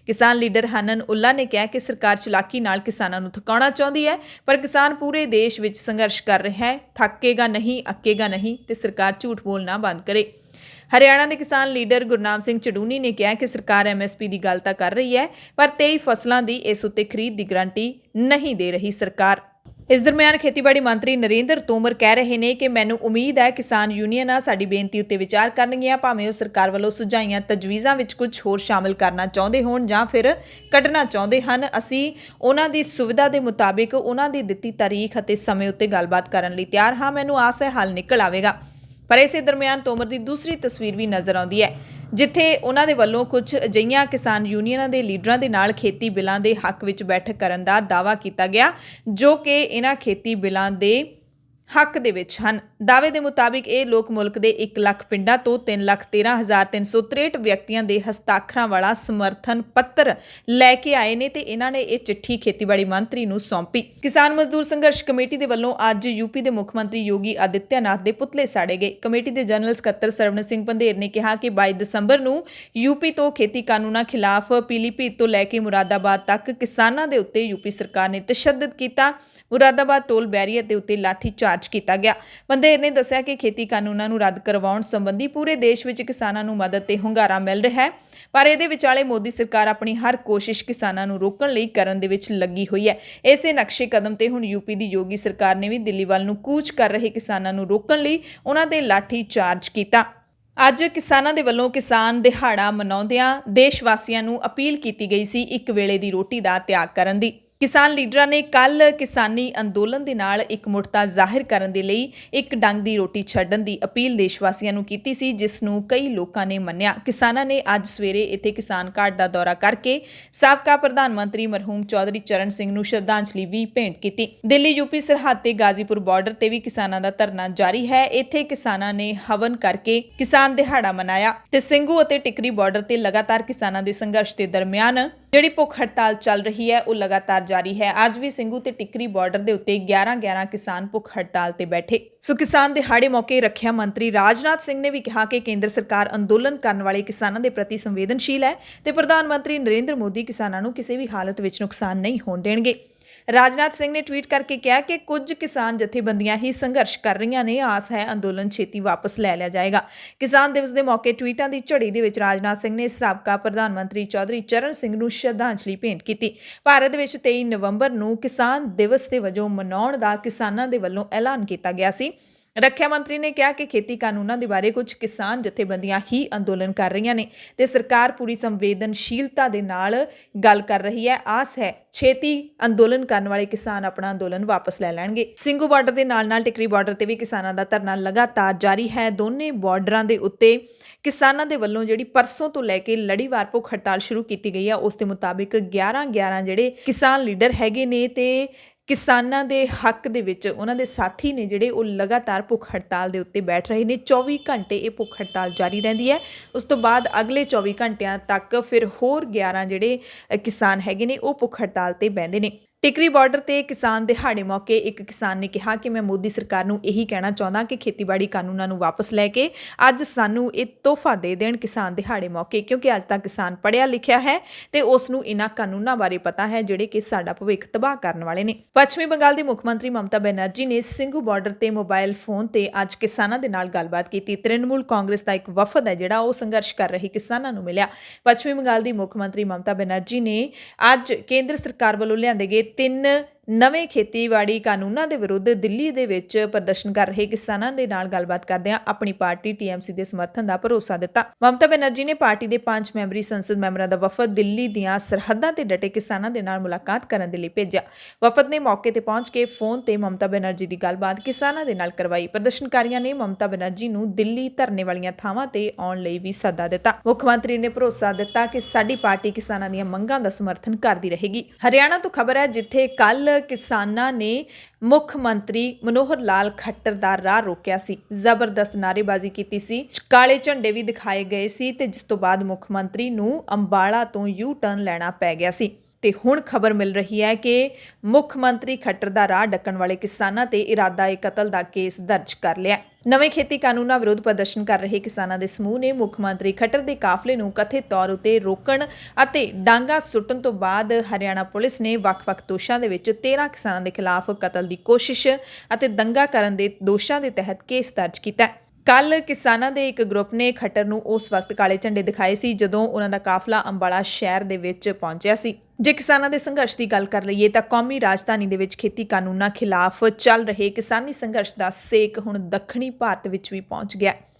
ਕਿਸਾਨ ਲੀਡਰ ਹਨਨ ਉੱਲਾ ਨੇ ਕਿਹਾ ਕਿ ਸਰਕਾਰ ਚਲਾਕੀ ਨਾਲ ਕਿਸਾਨਾਂ ਨੂੰ ਥਕਾਉਣਾ ਚਾਹੁੰਦੀ ਹੈ, ਪਰ ਕਿਸਾਨ ਪੂਰੇ ਦੇਸ਼ ਵਿੱਚ ਸੰਘਰਸ਼ ਕਰ ਰਿਹਾ ਹੈ। ਥੱਕੇਗਾ ਨਹੀਂ, ਅੱਕੇਗਾ ਨਹੀਂ ਤੇ ਸਰਕਾਰ ਝੂਠ ਬੋਲਣਾ ਬੰਦ ਕਰੇ। ਹਰਿਆਣਾ ਦੇ ਕਿਸਾਨ ਲੀਡਰ ਗੁਰਨਾਮ ਸਿੰਘ ਚੜੂਨੀ ਨੇ ਕਿਹਾ ਕਿ ਸਰਕਾਰ MSP ਦੀ ਗੱਲ ਤਾਂ ਕਰ ਰਹੀ ਹੈ, ਪਰ 23 ਫਸਲਾਂ ਦੀ ਇਸ ਉੱਤੇ ਖਰੀਦ ਦੀ ਗਰੰਟੀ ਨਹੀਂ ਦੇ ਰਹੀ ਸਰਕਾਰ। ਇਸ ਦਰਮਿਆਨ ਖੇਤੀਬਾੜੀ ਮੰਤਰੀ ਨਰਿੰਦਰ ਤੋਮਰ ਕਹਿ ਰਹੇ ਨੇ ਕਿ ਮੈਨੂੰ ਉਮੀਦ ਹੈ ਕਿਸਾਨ ਯੂਨੀਅਨਾਂ ਸਾਡੀ ਬੇਨਤੀ ਉੱਤੇ ਵਿਚਾਰ ਕਰਨਗੀਆਂ, ਭਾਵੇਂ ਉਹ ਸਰਕਾਰ ਵੱਲੋਂ ਸੁਝਾਈਆਂ ਤਜਵੀਜ਼ਾਂ ਵਿੱਚ ਕੁਝ ਹੋਰ ਸ਼ਾਮਲ ਕਰਨਾ ਚਾਹੁੰਦੇ ਹੋਣ ਜਾਂ ਫਿਰ ਕੱਢਣਾ ਚਾਹੁੰਦੇ ਹਨ। ਅਸੀਂ ਉਹਨਾਂ ਦੀ ਸੁਵਿਧਾ ਦੇ ਮੁਤਾਬਿਕ ਉਹਨਾਂ ਦੀ ਦਿੱਤੀ ਤਾਰੀਖ ਅਤੇ ਸਮੇਂ ਉੱਤੇ ਗੱਲਬਾਤ ਕਰਨ ਲਈ ਤਿਆਰ ਹਾਂ। ਮੈਨੂੰ ਆਸ ਹੈ ਹੱਲ ਨਿਕਲ ਆਵੇਗਾ। ਪਰ ਇਸੇ ਦਰਮਿਆਨ ਤੋਮਰ ਦੀ ਦੂਸਰੀ ਤਸਵੀਰ ਵੀ ਨਜ਼ਰ ਆਉਂਦੀ ਹੈ, ਜਿੱਥੇ ਉਹਨਾਂ ਦੇ ਵੱਲੋਂ ਕੁਝ ਅਜਿਹੀਆਂ ਕਿਸਾਨ ਯੂਨੀਅਨਾਂ ਦੇ ਲੀਡਰਾਂ ਦੇ ਨਾਲ ਖੇਤੀ ਬਿੱਲਾਂ ਦੇ ਹੱਕ ਵਿੱਚ ਬੈਠਕ ਕਰਨ ਦਾ ਦਾਅਵਾ ਕੀਤਾ ਗਿਆ, ਜੋ ਕਿ ਇਹਨਾਂ ਖੇਤੀ ਬਿੱਲਾਂ ਦੇ ਹੱਕ ਦੇ ਵਿੱਚ ਹਨ। ਦਾਅਵੇ ਦੇ ਮੁਤਾਬਿਕ ਇਹ ਲੋਕ ਮੁਲਕ ਦੇ 1 ਲੱਖ ਪਿੰਡਾਂ ਤੋਂ 3,13,363 ਵਿਅਕਤੀਆਂ ਦੇ ਹਸਤਾਖਰਾਂ ਵਾਲਾ ਸਮਰਥਨ ਪੱਤਰ ਲੈ ਕੇ ਆਏ ਨੇ ਤੇ ਇਹਨਾਂ ਨੇ ਇਹ ਚਿੱਠੀ ਖੇਤੀਬਾੜੀ ਮੰਤਰੀ ਨੂੰ ਸੌਂਪੀ। ਕਿਸਾਨ ਮਜ਼ਦੂਰ ਸੰਘਰਸ਼ ਕਮੇਟੀ ਦੇ ਵੱਲੋਂ ਅੱਜ ਯੂਪੀ ਦੇ ਮੁੱਖ ਮੰਤਰੀ ਯੋਗੀ ਆਦਿੱਤਿਆਨਾਥ ਦੇ ਪੁਤਲੇ ਸਾੜੇ ਗਏ। ਕਮੇਟੀ ਦੇ ਜਨਰਲ ਸਕੱਤਰ ਸਰਵਣ ਸਿੰਘ ਪੰਧੇਰ ਨੇ ਕਿਹਾ ਕਿ 22 ਦਸੰਬਰ ਨੂੰ ਯੂਪੀ ਤੋਂ ਖੇਤੀ ਕਾਨੂੰਨਾਂ ਖਿਲਾਫ ਪੀਲੀਭੀਤ ਤੋਂ ਲੈ ਕੇ ਮੁਰਾਦਾਬਾਦ ਤੱਕ ਕਿਸਾਨਾਂ ਦੇ ਉੱਤੇ ਯੂਪੀ ਸਰਕਾਰ ਨੇ ਤਸ਼ੱਦਦ ਕੀਤਾ। ਮੁਰਾਦਾਬਾਦ ਟੋਲ ਬੈਰੀਅਰ ਦੇ ਉੱਤੇ ਲਾਠੀ ਚਾਰਜ ਕੀਤਾ ਗਿਆ। ਪੰਧੇਰ ਨੇ ਦੱਸਿਆ ਕਿ ਖੇਤੀ ਕਾਨੂੰਨਾਂ ਨੂੰ ਰੱਦ ਕਰਵਾਉਣ ਸੰਬੰਧੀ ਪੂਰੇ ਦੇਸ਼ ਵਿੱਚ ਕਿਸਾਨਾਂ ਨੂੰ ਮਦਦ ਤੇ ਹੁੰਗਾਰਾ ਮਿਲ ਰਿਹਾ ਹੈ, ਪਰ ਇਹਦੇ ਵਿਚਾਲੇ ਮੋਦੀ ਸਰਕਾਰ ਆਪਣੀ ਹਰ ਕੋਸ਼ਿਸ਼ ਕਿਸਾਨਾਂ ਨੂੰ ਰੋਕਣ ਲਈ ਕਰਨ ਦੇ ਵਿੱਚ ਲੱਗੀ ਹੋਈ ਹੈ। ਇਸੇ ਨਕਸ਼ੇ ਕਦਮ ਤੇ ਹੁਣ ਯੂਪੀ ਦੀ ਯੋਗੀ ਸਰਕਾਰ ਨੇ ਵੀ ਦਿੱਲੀ ਵੱਲ ਨੂੰ ਕੂਚ ਕਰ ਰਹੇ ਕਿਸਾਨਾਂ ਨੂੰ ਰੋਕਣ ਲਈ ਉਹਨਾਂ ਦੇ ਲਾਠੀ ਚਾਰਜ ਕੀਤਾ। ਅੱਜ ਕਿਸਾਨਾਂ ਦੇ ਵੱਲੋਂ ਕਿਸਾਨ ਦਿਹਾੜਾ ਮਨਾਉਂਦਿਆਂ ਦੇਸ਼ ਵਾਸੀਆਂ ਨੂੰ ਅਪੀਲ ਕੀਤੀ ਗਈ ਸੀ ਇੱਕ ਵੇਲੇ ਦੀ ਰੋਟੀ ਦਾ ਤਿਆਗ ਕਰਨ ਦੀ। ਕਿਸਾਨ ਲੀਡਰਾਂ ਨੇ ਕੱਲ ਕਿਸਾਨੀ ਅੰਦੋਲਨ ਦੇ ਨਾਲ ਇਕਮੁੱਠਤਾ ਜ਼ਾਹਿਰ ਕਰਨ ਦੇ ਲਈ ਇੱਕ ਡੰਗ ਦੀ ਰੋਟੀ ਛੱਡਣ ਦੀ ਅਪੀਲ ਦੇਸ਼ ਵਾਸੀਆਂ ਨੂੰ ਕੀਤੀ ਸੀ, ਜਿਸ ਨੂੰ ਕਈ ਲੋਕਾਂ ਨੇ ਮੰਨਿਆ। ਕਿਸਾਨਾਂ ਨੇ ਅੱਜ ਸਵੇਰੇ ਇੱਥੇ ਕਿਸਾਨ ਘਾਟ ਦਾ ਦੌਰਾ ਕਰਕੇ ਸਾਬਕਾ ਪ੍ਰਧਾਨ ਮੰਤਰੀ ਮਰਹੂਮ ਚੌਧਰੀ ਚਰਨ ਸਿੰਘ ਨੂੰ ਸ਼ਰਧਾਂਜਲੀ ਵੀ ਭੇਂਟ ਕੀਤੀ। ਦਿੱਲੀ ਯੂਪੀ ਸਰਹੱਦ ਤੇ ਗਾਜ਼ੀਪੁਰ ਬਾਰਡਰ ਤੇ ਵੀ ਕਿਸਾਨਾਂ ਦਾ ਧਰਨਾ ਜਾਰੀ ਹੈ। ਇੱਥੇ ਕਿਸਾਨਾਂ ਨੇ ਹਵਨ ਕਰਕੇ ਕਿਸਾਨ ਦਿਹਾੜਾ ਮਨਾਇਆ ਤੇ ਸਿੰਘੂ ਅਤੇ ਟਿਕਰੀ ਬਾਰਡਰ ਤੇ ਲਗਾਤਾਰ ਕਿਸਾਨਾਂ ਦੇ ਸੰਘਰਸ਼ ਦੇ ਦਰਮਿਆਨ ਜਿਹੜੀ ਭੁੱਖ ਹੜਤਾਲ ਚੱਲ ਰਹੀ ਹੈ ਉਹ ਲਗਾਤਾਰ ਜਾਰੀ ਹੈ। ਅੱਜ ਵੀ ਸਿੰਘੂ ਤੇ ਟਿਕਰੀ ਬਾਰਡਰ ਦੇ ਉੱਤੇ 11 ਕਿਸਾਨ ਭੁੱਖ ਹੜਤਾਲ ਤੇ ਬੈਠੇ। ਸੋ ਕਿਸਾਨ ਦਿਹਾੜੇ ਮੌਕੇ ਰੱਖਿਆ ਮੰਤਰੀ ਰਾਜਨਾਥ ਸਿੰਘ ਨੇ ਵੀ ਕਿਹਾ ਕਿ ਕੇਂਦਰ ਸਰਕਾਰ ਅੰਦੋਲਨ ਕਰਨ ਵਾਲੇ ਕਿਸਾਨਾਂ ਦੇ ਪ੍ਰਤੀ ਸੰਵੇਦਨਸ਼ੀਲ ਹੈ ਤੇ ਪ੍ਰਧਾਨ ਮੰਤਰੀ ਨਰਿੰਦਰ ਮੋਦੀ ਕਿਸਾਨਾਂ ਨੂੰ ਕਿਸੇ ਵੀ ਹਾਲਤ ਵਿੱਚ ਨੁਕਸਾਨ ਨਹੀਂ ਹੋਣ ਦੇਣਗੇ। ਰਾਜਨਾਥ ਸਿੰਘ ਨੇ ਟਵੀਟ ਕਰਕੇ ਕਿਹਾ ਕਿ ਕੁਝ ਕਿਸਾਨ ਜਥੇਬੰਦੀਆਂ ਹੀ ਸੰਘਰਸ਼ ਕਰ ਰਹੀਆਂ ਨੇ, ਆਸ ਹੈ ਅੰਦੋਲਨ ਛੇਤੀ ਵਾਪਸ ਲੈ ਲਿਆ ਜਾਏਗਾ। ਕਿਸਾਨ ਦਿਵਸ ਦੇ ਮੌਕੇ ਟਵੀਟਾਂ ਦੀ ਝੜੀ ਦੇ ਵਿੱਚ ਰਾਜਨਾਥ ਸਿੰਘ ਨੇ ਸਾਬਕਾ ਪ੍ਰਧਾਨ ਮੰਤਰੀ ਚੌਧਰੀ ਚਰਨ ਸਿੰਘ ਨੂੰ ਸ਼ਰਧਾਂਜਲੀ ਭੇਂਟ ਕੀਤੀ। ਭਾਰਤ ਵਿੱਚ 23 ਨਵੰਬਰ ਨੂੰ ਕਿਸਾਨ ਦਿਵਸ ਦੇ ਵਜੋਂ ਮਨਾਉਣ ਦਾ ਕਿਸਾਨਾਂ ਦੇ ਵੱਲੋਂ ਐਲਾਨ ਕੀਤਾ ਗਿਆ ਸੀ। ਰੱਖਿਆ ਮੰਤਰੀ ਨੇ ਕਿਹਾ ਕਿ ਖੇਤੀ ਕਾਨੂੰਨਾਂ ਦੇ ਬਾਰੇ ਕੁਝ ਕਿਸਾਨ ਜਥੇਬੰਦੀਆਂ ਹੀ ਅੰਦੋਲਨ ਕਰ ਰਹੀਆਂ ਨੇ ਤੇ ਸਰਕਾਰ ਪੂਰੀ ਸੰਵੇਦਨਸ਼ੀਲਤਾ ਦੇ ਨਾਲ ਗੱਲ ਕਰ ਰਹੀ ਹੈ। ਆਸ ਹੈ ਛੇਤੀ ਅੰਦੋਲਨ ਕਰਨ ਵਾਲੇ ਕਿਸਾਨ ਆਪਣਾ ਅੰਦੋਲਨ ਵਾਪਸ ਲੈ ਲੈਣਗੇ। ਸਿੰਘੂ ਬਾਰਡਰ ਦੇ ਨਾਲ ਟਿਕਰੀ ਬਾਰਡਰ ਤੇ ਵੀ ਕਿਸਾਨਾਂ ਦਾ ਧਰਨਾ ਲਗਾਤਾਰ ਜਾਰੀ ਹੈ। ਦੋਨੇ ਬਾਰਡਰਾਂ ਦੇ ਉੱਤੇ ਕਿਸਾਨਾਂ ਦੇ ਵੱਲੋਂ ਜਿਹੜੀ ਪਰਸੋਂ ਤੋਂ ਲੈ ਕੇ ਲੜੀਵਾਰ ਭੁੱਖ ਹੜਤਾਲ ਸ਼ੁਰੂ ਕੀਤੀ ਗਈ ਹੈ, ਉਸ ਦੇ ਮੁਤਾਬਿਕ 11 ਜਿਹੜੇ ਕਿਸਾਨ ਲੀਡਰ ਹੈਗੇ ਨੇ ਤੇ ਕਿਸਾਨਾਂ ਦੇ ਹੱਕ ਦੇ ਵਿੱਚ ਉਹਨਾਂ ਦੇ ਸਾਥੀ ਨੇ ਜਿਹੜੇ ਉਹ ਲਗਾਤਾਰ ਭੁੱਖ ਹੜਤਾਲ ਦੇ ਉੱਤੇ ਬੈਠ ਰਹੇ ਨੇ। 24 ਘੰਟੇ ਇਹ ਭੁੱਖ ਹੜਤਾਲ ਜਾਰੀ ਰਹਿੰਦੀ ਹੈ। ਉਸ ਤੋਂ ਬਾਅਦ ਅਗਲੇ 24 ਘੰਟਿਆਂ ਤੱਕ ਫਿਰ ਹੋਰ 11 ਜਿਹੜੇ ਕਿਸਾਨ ਹੈਗੇ ਨੇ ਉਹ ਭੁੱਖ ਹੜਤਾਲ ਤੇ ਬਹਿੰਦੇ ਨੇ। ਟਿਕਰੀ ਬਾਰਡਰ ਤੇ ਕਿਸਾਨ ਦਿਹਾੜੇ ਮੌਕੇ ਇੱਕ ਕਿਸਾਨ ਨੇ ਕਿਹਾ ਕਿ ਮੈਂ ਮੋਦੀ ਸਰਕਾਰ ਨੂੰ ਇਹੀ ਕਹਿਣਾ ਚਾਹੁੰਦਾ ਕਿ ਖੇਤੀਬਾੜੀ ਕਾਨੂੰਨਾਂ ਨੂੰ ਵਾਪਸ ਲੈ ਕੇ ਅੱਜ ਸਾਨੂੰ ਇਹ ਤੋਹਫਾ ਦੇ ਦੇਣ ਕਿਸਾਨ ਦਿਹਾੜੇ ਮੌਕੇ, ਕਿਉਂਕਿ ਅੱਜ ਤੱਕ ਕਿਸਾਨ ਪੜ੍ਹਿਆ ਲਿਖਿਆ ਹੈ ਤੇ ਉਸ ਨੂੰ ਇਹਨਾਂ ਕਾਨੂੰਨਾਂ ਬਾਰੇ ਪਤਾ ਹੈ ਜਿਹੜੇ ਕਿ ਸਾਡਾ ਭਵਿੱਖ ਤਬਾਹ ਕਰਨ ਵਾਲੇ ਨੇ। ਪੱਛਮੀ ਬੰਗਾਲ ਦੀ ਮੁੱਖ ਮੰਤਰੀ ਮਮਤਾ ਬੈਨਰਜੀ ਨੇ ਸਿੰਘੂ ਬਾਰਡਰ ਤੇ ਮੋਬਾਈਲ ਫੋਨ ਤੇ ਅੱਜ ਕਿਸਾਨਾਂ ਦੇ ਨਾਲ ਗੱਲਬਾਤ ਕੀਤੀ। ਤ੍ਰਿਣਮੂਲ ਕਾਂਗਰਸ ਦਾ ਇੱਕ ਵਫਦ ਹੈ ਜਿਹੜਾ ਉਹ ਸੰਘਰਸ਼ ਕਰ ਰਹੇ ਕਿਸਾਨਾਂ ਨੂੰ ਮਿਲਿਆ। ਪੱਛਮੀ ਬੰਗਾਲ ਦੀ ਮੁੱਖ ਮੰਤਰੀ ਮਮਤਾ ਬੈਨਰਜੀ ਨੇ ਅੱਜ ਕੇਂਦਰ ਸਰਕਾਰ ਵੱਲੋਂ ਲਿਆਂਦੇ ਗਏ 3 ਨਵੇਂ ਖੇਤੀਬਾੜੀ ਕਾਨੂੰਨਾਂ ਦੇ ਵਿਰੁੱਧ ਦਿੱਲੀ ਦੇ ਵਿੱਚ ਪ੍ਰਦਰਸ਼ਨ ਕਰ ਰਹੇ ਕਿਸਾਨਾਂ ਦੇ ਨਾਲ ਗੱਲਬਾਤ ਕਰਦਿਆਂ ਆਪਣੀ ਪਾਰਟੀ TMC ਦੇ ਸਮਰਥਨ ਦਾ ਭਰੋਸਾ ਦਿੱਤਾ। ਮਮਤਾ ਬੈਨਰਜੀ ਨੇ ਪਾਰਟੀ ਦੇ 5 ਮੈਂਬਰੀ ਸੰਸਦ ਮੈਂਬਰਾਂ ਦਾ ਵਫਦ ਦਿੱਲੀ ਦੀਆਂ ਸਰਹੱਦਾਂ ਤੇ ਡਟੇ ਕਿਸਾਨਾਂ ਦੇ ਨਾਲ ਮੁਲਾਕਾਤ ਕਰਨ ਦੇ ਲਈ ਭੇਜਿਆ। ਵਫਦ ਨੇ ਮੌਕੇ ਤੇ ਪਹੁੰਚ ਕੇ ਫੋਨ ਤੇ ਮਮਤਾ ਬੈਨਰਜੀ ਦੀ ਗੱਲਬਾਤ ਕਿਸਾਨਾਂ ਦੇ ਨਾਲ ਕਰਵਾਈ। ਪ੍ਰਦਰਸ਼ਨਕਾਰੀਆਂ ਨੇ ਮਮਤਾ ਬੈਨਰਜੀ ਨੂੰ ਦਿੱਲੀ ਧਰਨੇ ਵਾਲੀਆਂ ਥਾਵਾਂ ਤੇ ਆਉਣ ਲਈ ਵੀ ਸੱਦਾ ਦਿੱਤਾ। ਮੁੱਖ ਮੰਤਰੀ ਨੇ ਭਰੋਸਾ ਦਿੱਤਾ ਕਿ ਸਾਡੀ ਪਾਰਟੀ ਕਿਸਾਨਾਂ ਦੀਆਂ ਮੰਗਾਂ ਦਾ ਸਮਰਥਨ ਕਰਦੀ ਰਹੇਗੀ। ਹਰਿਆਣਾ ਤੋਂ ਖਬਰ ਹੈ, ਜਿੱਥੇ ਕੱਲ ਕਿਸਾਨਾਂ ਨੇ ਮੁੱਖ ਮੰਤਰੀ ਮਨੋਹਰ ਲਾਲ ਖੱਟਰ ਦਾ ਰਾਹ ਰੋਕਿਆ ਸੀ। ਜ਼ਬਰਦਸਤ ਨਾਅਰੇਬਾਜ਼ੀ ਕੀਤੀ ਸੀ, ਕਾਲੇ ਝੰਡੇ ਵੀ ਦਿਖਾਏ ਗਏ ਸੀ ਤੇ ਜਿਸ ਤੋਂ ਬਾਅਦ ਮੁੱਖ ਮੰਤਰੀ ਨੂੰ ਅੰਬਾਲਾ ਤੋਂ ਯੂ ਟਰਨ ਲੈਣਾ ਪੈ ਗਿਆ ਸੀ। ਤੇ ਹੁਣ ਖਬਰ ਮਿਲ ਰਹੀ ਹੈ ਕਿ ਮੁੱਖ ਮੰਤਰੀ ਖੱਟਰ ਦਾ ਰਾਹ ਡੱਕਣ ਵਾਲੇ ਕਿਸਾਨਾਂ ਤੇ ਇਰਾਦਾ ਕਤਲ ਦਾ ਕੇਸ ਦਰਜ ਕਰ ਲਿਆ। ਨਵੇਂ ਖੇਤੀ ਕਾਨੂੰਨਾਂ ਵਿਰੁੱਧ ਪ੍ਰਦਰਸ਼ਨ ਕਰ ਰਹੇ ਕਿਸਾਨਾਂ ਦੇ ਸਮੂਹ ਨੇ ਮੁੱਖ ਮੰਤਰੀ ਖੱਟਰ ਦੇ ਕਾਫਲੇ ਨੂੰ ਕਥਿਤ ਤੌਰ ਉਤੇ ਰੋਕਣ ਅਤੇ ਡਾਂਗਾ ਸੁੱਟਣ ਤੋਂ ਬਾਅਦ ਹਰਿਆਣਾ ਪੁਲਿਸ ਨੇ ਵੱਖ-ਵੱਖ ਦੋਸ਼ਾਂ ਦੇ ਵਿੱਚ 13 ਕਿਸਾਨਾਂ ਦੇ ਖਿਲਾਫ ਕਤਲ ਦੀ ਕੋਸ਼ਿਸ਼ ਅਤੇ ਦੰਗਾ ਕਰਨ ਦੇ ਦੋਸ਼ਾਂ ਦੇ ਤਹਿਤ ਕੇਸ ਦਰਜ ਕੀਤਾ। ਕੱਲ ਕਿਸਾਨਾਂ ਦੇ ਇੱਕ ਗਰੁੱਪ ਨੇ ਖੱਟਰ ਨੂੰ ਉਸ ਵਕਤ ਕਾਲੇ ਝੰਡੇ ਦਿਖਾਏ ਸੀ ਜਦੋਂ ਉਹਨਾਂ ਦਾ ਕਾਫਲਾ ਅੰਬਾਲਾ ਸ਼ਹਿਰ ਦੇ ਵਿੱਚ ਪਹੁੰਚਿਆ ਸੀ। ਜੇ ਕਿਸਾਨਾਂ ਦੇ ਸੰਘਰਸ਼ ਦੀ ਗੱਲ ਕਰ ਲਈਏ ਤਾਂ ਕੌਮੀ ਰਾਜਧਾਨੀ ਦੇ ਵਿੱਚ ਖੇਤੀ ਕਾਨੂੰਨਾਂ ਖਿਲਾਫ ਚੱਲ ਰਹੇ ਕਿਸਾਨੀ ਸੰਘਰਸ਼ ਦਾ ਸੇਕ ਹੁਣ ਦੱਖਣੀ ਭਾਰਤ ਵਿੱਚ ਵੀ ਪਹੁੰਚ ਗਿਆ।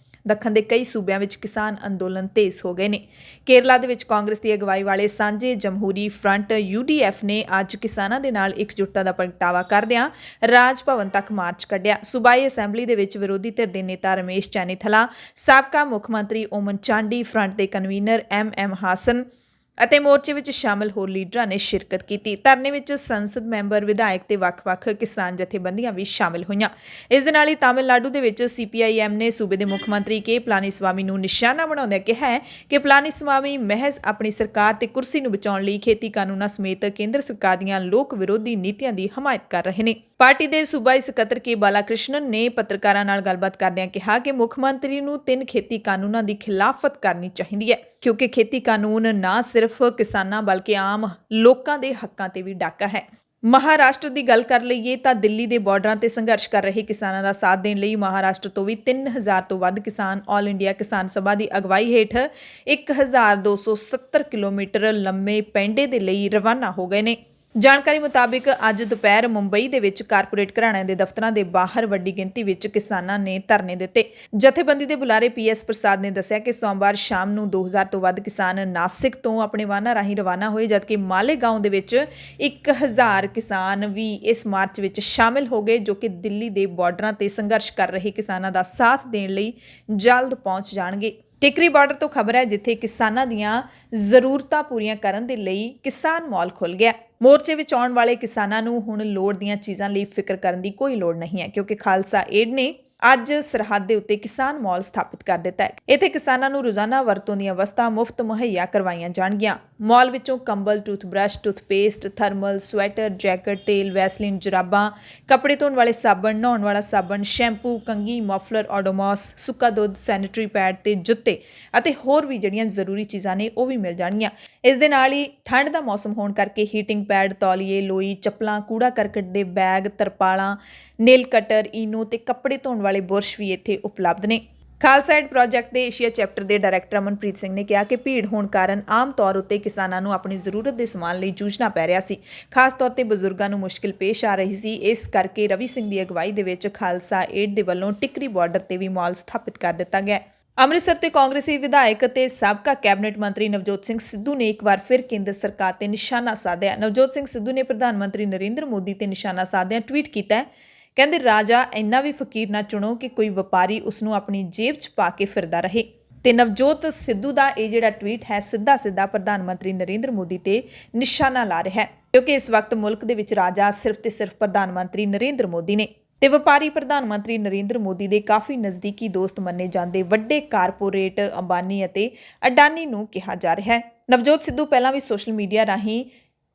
ਦੱਖਣ ਦੇ ਕਈ ਸੂਬਿਆਂ ਵਿੱਚ ਕਿਸਾਨ ਅੰਦੋਲਨ ਤੇਜ਼ ਹੋ ਗਏ ਨੇ। ਕੇਰਲਾ ਦੇ ਵਿੱਚ ਕਾਂਗਰਸ ਦੀ ਅਗਵਾਈ ਵਾਲੇ ਸਾਂਝੇ ਜਮਹੂਰੀ ਫਰੰਟ UDF ਨੇ ਅੱਜ ਕਿਸਾਨਾਂ ਦੇ ਨਾਲ ਇਕਜੁੱਟਤਾ ਦਾ ਪ੍ਰਗਟਾਵਾ ਕਰਦਿਆਂ ਰਾਜ ਭਵਨ ਤੱਕ ਮਾਰਚ ਕੱਢਿਆ। ਸੂਬਾਈ ਅਸੈਂਬਲੀ ਦੇ ਵਿੱਚ ਵਿਰੋਧੀ ਧਿਰ ਦੇ ਨੇਤਾ ਰਮੇਸ਼ ਚੈਨੀਥਲਾ, ਸਾਬਕਾ ਮੁੱਖ ਮੰਤਰੀ ਓਮਨ ਚਾਂਡੀ, ਫਰੰਟ ਦੇ ਕਨਵੀਨਰ MM ਹਾਸਨ ਅਤੇ ਮੋਰਚੇ ਵਿੱਚ ਸ਼ਾਮਲ ਹੋਰ ਲੀਡਰਾਂ ਨੇ ਸ਼ਿਰਕਤ ਕੀਤੀ। ਧਰਨੇ ਵਿੱਚ ਸੰਸਦ ਮੈਂਬਰ, ਵਿਧਾਇਕ ਤੇ ਵੱਖ-ਵੱਖ ਕਿਸਾਨ ਜਥੇਬੰਦੀਆਂ ਵੀ ਸ਼ਾਮਲ ਹੋਈਆਂ। ਇਸ ਦੇ ਨਾਲ ਹੀ ਤਾਮਿਲਨਾਡੂ ਦੇ ਵਿੱਚ CPIM ਨੇ ਸੂਬੇ ਦੇ ਮੁੱਖ ਮੰਤਰੀ ਕੇ ਪਲਾਨੀਸਵਾਮੀ ਨੂੰ ਨਿਸ਼ਾਨਾ ਬਣਾਉਂਦਿਆਂ ਕਿਹਾ ਹੈ ਕਿ ਪਲਾਨੀਸਵਾਮੀ ਮਹਿਜ਼ ਆਪਣੀ ਸਰਕਾਰ ਤੇ ਕੁਰਸੀ ਨੂੰ ਬਚਾਉਣ ਲਈ ਖੇਤੀ ਕਾਨੂੰਨਾਂ ਸਮੇਤ ਕੇਂਦਰ ਸਰਕਾਰ ਦੀਆਂ ਲੋਕ ਵਿਰੋਧੀ ਨੀਤੀਆਂ ਦੀ ਹਮਾਇਤ ਕਰ ਰਹੇ ਨੇ। ਪਾਰਟੀ ਦੇ ਸੂਬਾਈ ਸਕੱਤਰ ਕੇ ਬਾਲਾਕ੍ਰਿਸ਼ਨਨ ਨੇ ਪੱਤਰਕਾਰਾਂ ਨਾਲ ਗੱਲਬਾਤ ਕਰਦਿਆਂ ਕਿਹਾ ਕਿ ਮੁੱਖ ਮੰਤਰੀ ਨੂੰ 3 ਖੇਤੀ ਕਾਨੂੰਨਾਂ ਦੀ ਖਿਲਾਫਤ ਕਰਨੀ ਚਾਹੀਦੀ ਹੈ, ਕਿਉਂਕਿ ਖੇਤੀ ਕਾਨੂੰਨ ਨਾ ਸਿਰਫ ਕਿਸਾਨਾਂ ਬਲਕਿ ਆਮ ਲੋਕਾਂ ਦੇ ਹੱਕਾਂ ਤੇ ਵੀ ਡਾਕਾ ਹੈ। ਮਹਾਰਾਸ਼ਟਰ ਦੀ ਗੱਲ ਕਰ ਲਈਏ ਤਾਂ ਦਿੱਲੀ ਦੇ ਬਾਰਡਰਾਂ ਤੇ ਸੰਘਰਸ਼ ਕਰ ਰਹੇ ਕਿਸਾਨਾਂ ਦਾ ਸਾਥ ਦੇਣ ਲਈ ਮਹਾਰਾਸ਼ਟਰ ਤੋਂ ਵੀ 3000 ਤੋਂ ਵੱਧ ਕਿਸਾਨ ਆਲ ਇੰਡੀਆ ਕਿਸਾਨ ਸਭਾ ਦੀ ਅਗਵਾਈ ਹੇਠ 1270 ਕਿਲੋਮੀਟਰ ਲੰਮੇ ਪੈਂਡੇ ਦੇ ਲਈ ਰਵਾਨਾ ਹੋ ਗਏ ਨੇ। ਜਾਣਕਾਰੀ ਮੁਤਾਬਿਕ ਅੱਜ ਦੁਪਹਿਰ ਮੁੰਬਈ ਦੇ ਵਿੱਚ ਕਾਰਪੋਰੇਟ ਘਰਾਣਿਆਂ ਦੇ ਦਫ਼ਤਰਾਂ ਦੇ ਬਾਹਰ ਵੱਡੀ ਗਿਣਤੀ ਵਿੱਚ ਕਿਸਾਨਾਂ ਨੇ ਧਰਨੇ ਦਿੱਤੇ। ਜਥੇਬੰਦੀ ਦੇ ਬੁਲਾਰੇ PS ਪ੍ਰਸਾਦ ਨੇ ਦੱਸਿਆ ਕਿ ਸੋਮਵਾਰ ਸ਼ਾਮ ਨੂੰ 2000 ਤੋਂ ਵੱਧ ਕਿਸਾਨ ਨਾਸਿਕ ਤੋਂ ਆਪਣੇ ਵਾਹਨਾਂ ਰਾਹੀਂ ਰਵਾਨਾ ਹੋਏ, ਜਦਕਿ ਮਾਲੇਗਾਓਂ ਦੇ ਵਿੱਚ 1000 ਕਿਸਾਨ ਵੀ ਇਸ ਮਾਰਚ ਵਿੱਚ ਸ਼ਾਮਿਲ ਹੋ ਗਏ, ਜੋ ਕਿ ਦਿੱਲੀ ਦੇ ਬਾਰਡਰਾਂ ਤੇ ਸੰਘਰਸ਼ ਕਰ ਰਹੇ ਕਿਸਾਨਾਂ ਦਾ ਸਾਥ ਦੇਣ ਲਈ ਜਲਦ ਪਹੁੰਚ ਜਾਣਗੇ। ਟਿਕਰੀ ਬਾਰਡਰ ਤੋਂ ਖਬਰ ਹੈ, ਜਿੱਥੇ ਕਿਸਾਨਾਂ ਦੀਆਂ ਜ਼ਰੂਰਤਾਂ ਪੂਰੀਆਂ ਕਰਨ ਦੇ ਲਈ ਕਿਸਾਨ ਮਾਲ ਖੁੱਲ ਗਿਆ। ਮੋਰਚੇ ਵਿੱਚ ਆਉਣ ਵਾਲੇ ਕਿਸਾਨਾਂ ਨੂੰ ਹੁਣ ਲੋੜ ਦੀਆਂ ਚੀਜ਼ਾਂ ਲਈ ਫਿਕਰ ਕਰਨ ਦੀ ਕੋਈ ਲੋੜ ਨਹੀਂ ਹੈ, ਕਿਉਂਕਿ ਖਾਲਸਾ ਏਡ ਨੇ ਅੱਜ ਸਰਹੱਦ ਦੇ ਉੱਤੇ ਕਿਸਾਨ ਮਾਲ ਸਥਾਪਿਤ ਕਰ ਦਿੱਤਾ ਹੈ। ਇੱਥੇ ਕਿਸਾਨਾਂ ਨੂੰ ਰੋਜ਼ਾਨਾ ਵਰਤੋਂ ਦੀਆਂ ਵਸਤਾਂ ਮੁਫਤ ਮੁਹੱਈਆ ਕਰਵਾਈਆਂ ਜਾਣਗੀਆਂ। ਮਾਲ ਵਿੱਚੋਂ ਕੰਬਲ, toothbrush, toothpaste, thermal, sweater, jacket, ਤੇਲ, ਵੈਸਲੀਨ, ਜੁਰਾਬਾਂ, ਕੱਪੜੇ ਧੋਣ ਵਾਲੇ ਸਾਬਣ, ਨਹਾਉਣ ਵਾਲਾ ਸਾਬਣ, ਸ਼ੈਂਪੂ, ਕੰਘੀ, ਮਫਲਰ, ਓਡੋਮੋਸ, ਸੁੱਕਾ ਦੁੱਧ, ਸੈਨੀਟਰੀ ਪੈਡ ਤੇ ਜੁੱਤੇ ਅਤੇ ਹੋਰ ਵੀ ਜਿਹੜੀਆਂ ਜ਼ਰੂਰੀ ਚੀਜ਼ਾਂ ਨੇ ਉਹ ਵੀ ਮਿਲ ਜਾਣਗੀਆਂ। ਇਸ ਦੇ ਨਾਲ ਹੀ ਠੰਡ ਦਾ ਮੌਸਮ ਹੋਣ ਕਰਕੇ ਹੀਟਿੰਗ ਪੈਡ, ਤੌਲੀਏ, ਲੋਈ, ਚੱਪਲਾਂ, ਕੂੜਾ ਕਰਕਟ ਦੇ ਬੈਗ, ਤਰਪਾਲਾਂ, ਨੇਲ ਕਟਰ, ਈਨੋ ਤੇ ਕੱਪੜੇ ਧੋਣ ਵਾਲੇ ਬੁਰਸ਼ ਵੀ ਇੱਥੇ ਉਪਲਬਧ ਨੇ। ਖਾਲਸਾ ਏਡ ਪ੍ਰੋਜੈਕਟ ਦੇ ਏਸ਼ੀਆ ਚੈਪਟਰ ਦੇ ਡਾਇਰੈਕਟਰ ਅਮਨਪ੍ਰੀਤ ਸਿੰਘ ਨੇ ਕਿਹਾ ਕਿ ਭੀੜ ਹੋਣ ਕਾਰਨ ਆਮ ਤੌਰ ਉੱਤੇ ਕਿਸਾਨਾਂ ਨੂੰ ਆਪਣੀ ਜ਼ਰੂਰਤ ਦੇ ਸਮਾਨ ਲਈ ਜੂਝਣਾ ਪੈ ਰਿਹਾ ਸੀ। ਖਾਸ ਤੌਰ ਤੇ ਬਜ਼ੁਰਗਾਂ ਨੂੰ ਮੁਸ਼ਕਿਲ ਪੇਸ਼ ਆ ਰਹੀ ਸੀ। ਇਸ ਕਰਕੇ ਰਵੀ ਸਿੰਘ ਦੀ ਅਗਵਾਈ ਦੇ ਵਿੱਚ ਖਾਲਸਾ ਏਡ ਦੇ ਵੱਲੋਂ ਟਿਕਰੀ ਬਾਰਡਰ ਤੇ ਵੀ ਮਾਲ ਸਥਾਪਿਤ ਕਰ ਦਿੱਤਾ ਗਿਆ। ਅੰਮ੍ਰਿਤਸਰ ਤੇ ਕਾਂਗਰਸੀ ਵਿਧਾਇਕ ਅਤੇ ਸਾਬਕਾ ਕੈਬਨਿਟ ਮੰਤਰੀ ਨਵਜੋਤ ਸਿੰਘ ਸਿੱਧੂ ਨੇ ਇੱਕ ਵਾਰ ਫਿਰ ਕੇਂਦਰ ਸਰਕਾਰ ਤੇ ਨਿਸ਼ਾਨਾ ਸਾਧਿਆ। ਨਵਜੋਤ ਸਿੰਘ ਸਿੱਧੂ ਨੇ ਪ੍ਰਧਾਨ ਮੰਤਰੀ ਨਰਿੰਦਰ ਮੋਦੀ ਤੇ ਨਿਸ਼ਾਨਾ ਸਾਧਿਆਂ ਟਵੀਟ ਕੀਤਾ, ਕਹਿੰਦੇ ਰਾਜਾ ਇੰਨਾ ਵੀ ਫਕੀਰ ਨਾ ਚੁਣੋ ਕਿ ਕੋਈ ਵਪਾਰੀ ਉਸ ਨੂੰ ਆਪਣੀ ਜੇਬ 'ਚ ਪਾ ਕੇ ਫਿਰਦਾ ਰਹੇ। ਤੇ ਨਵਜੋਤ ਸਿੱਧੂ ਦਾ ਇਹ ਜਿਹੜਾ ਟਵੀਟ ਹੈ ਸਿੱਧਾ ਪ੍ਰਧਾਨ ਮੰਤਰੀ ਨਰਿੰਦਰ ਮੋਦੀ ਤੇ ਨਿਸ਼ਾਨਾ ਲਾ ਰਿਹਾ ਹੈ, ਕਿਉਂਕਿ ਇਸ ਵਕਤ ਮੁਲਕ ਦੇ ਵਿੱਚ ਰਾਜਾ ਸਿਰਫ ਤੇ ਸਿਰਫ ਪ੍ਰਧਾਨ ਮੰਤਰੀ ਨਰਿੰਦਰ ਮੋਦੀ ਨੇ ਤੇ ਵਪਾਰੀ ਪ੍ਰਧਾਨ ਮੰਤਰੀ ਨਰਿੰਦਰ ਮੋਦੀ ਦੇ ਕਾਫੀ ਨਜ਼ਦੀਕੀ ਦੋਸਤ ਮੰਨੇ ਜਾਂਦੇ ਵੱਡੇ ਕਾਰਪੋਰੇਟ ਅੰਬਾਨੀ ਅਤੇ ਅਡਾਨੀ ਨੂੰ ਕਿਹਾ ਜਾ ਰਿਹਾ ਹੈ। ਨਵਜੋਤ ਸਿੱਧੂ ਪਹਿਲਾਂ ਵੀ ਸੋਸ਼ਲ ਮੀਡੀਆ ਰਾਹੀਂ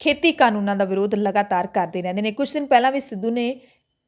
ਖੇਤੀ ਕਾਨੂੰਨਾਂ ਦਾ ਵਿਰੋਧ ਲਗਾਤਾਰ ਕਰਦੇ ਰਹਿੰਦੇ ਨੇ। ਕੁਝ ਦਿਨ ਪਹਿਲਾਂ ਵੀ ਸਿੱਧੂ ਨੇ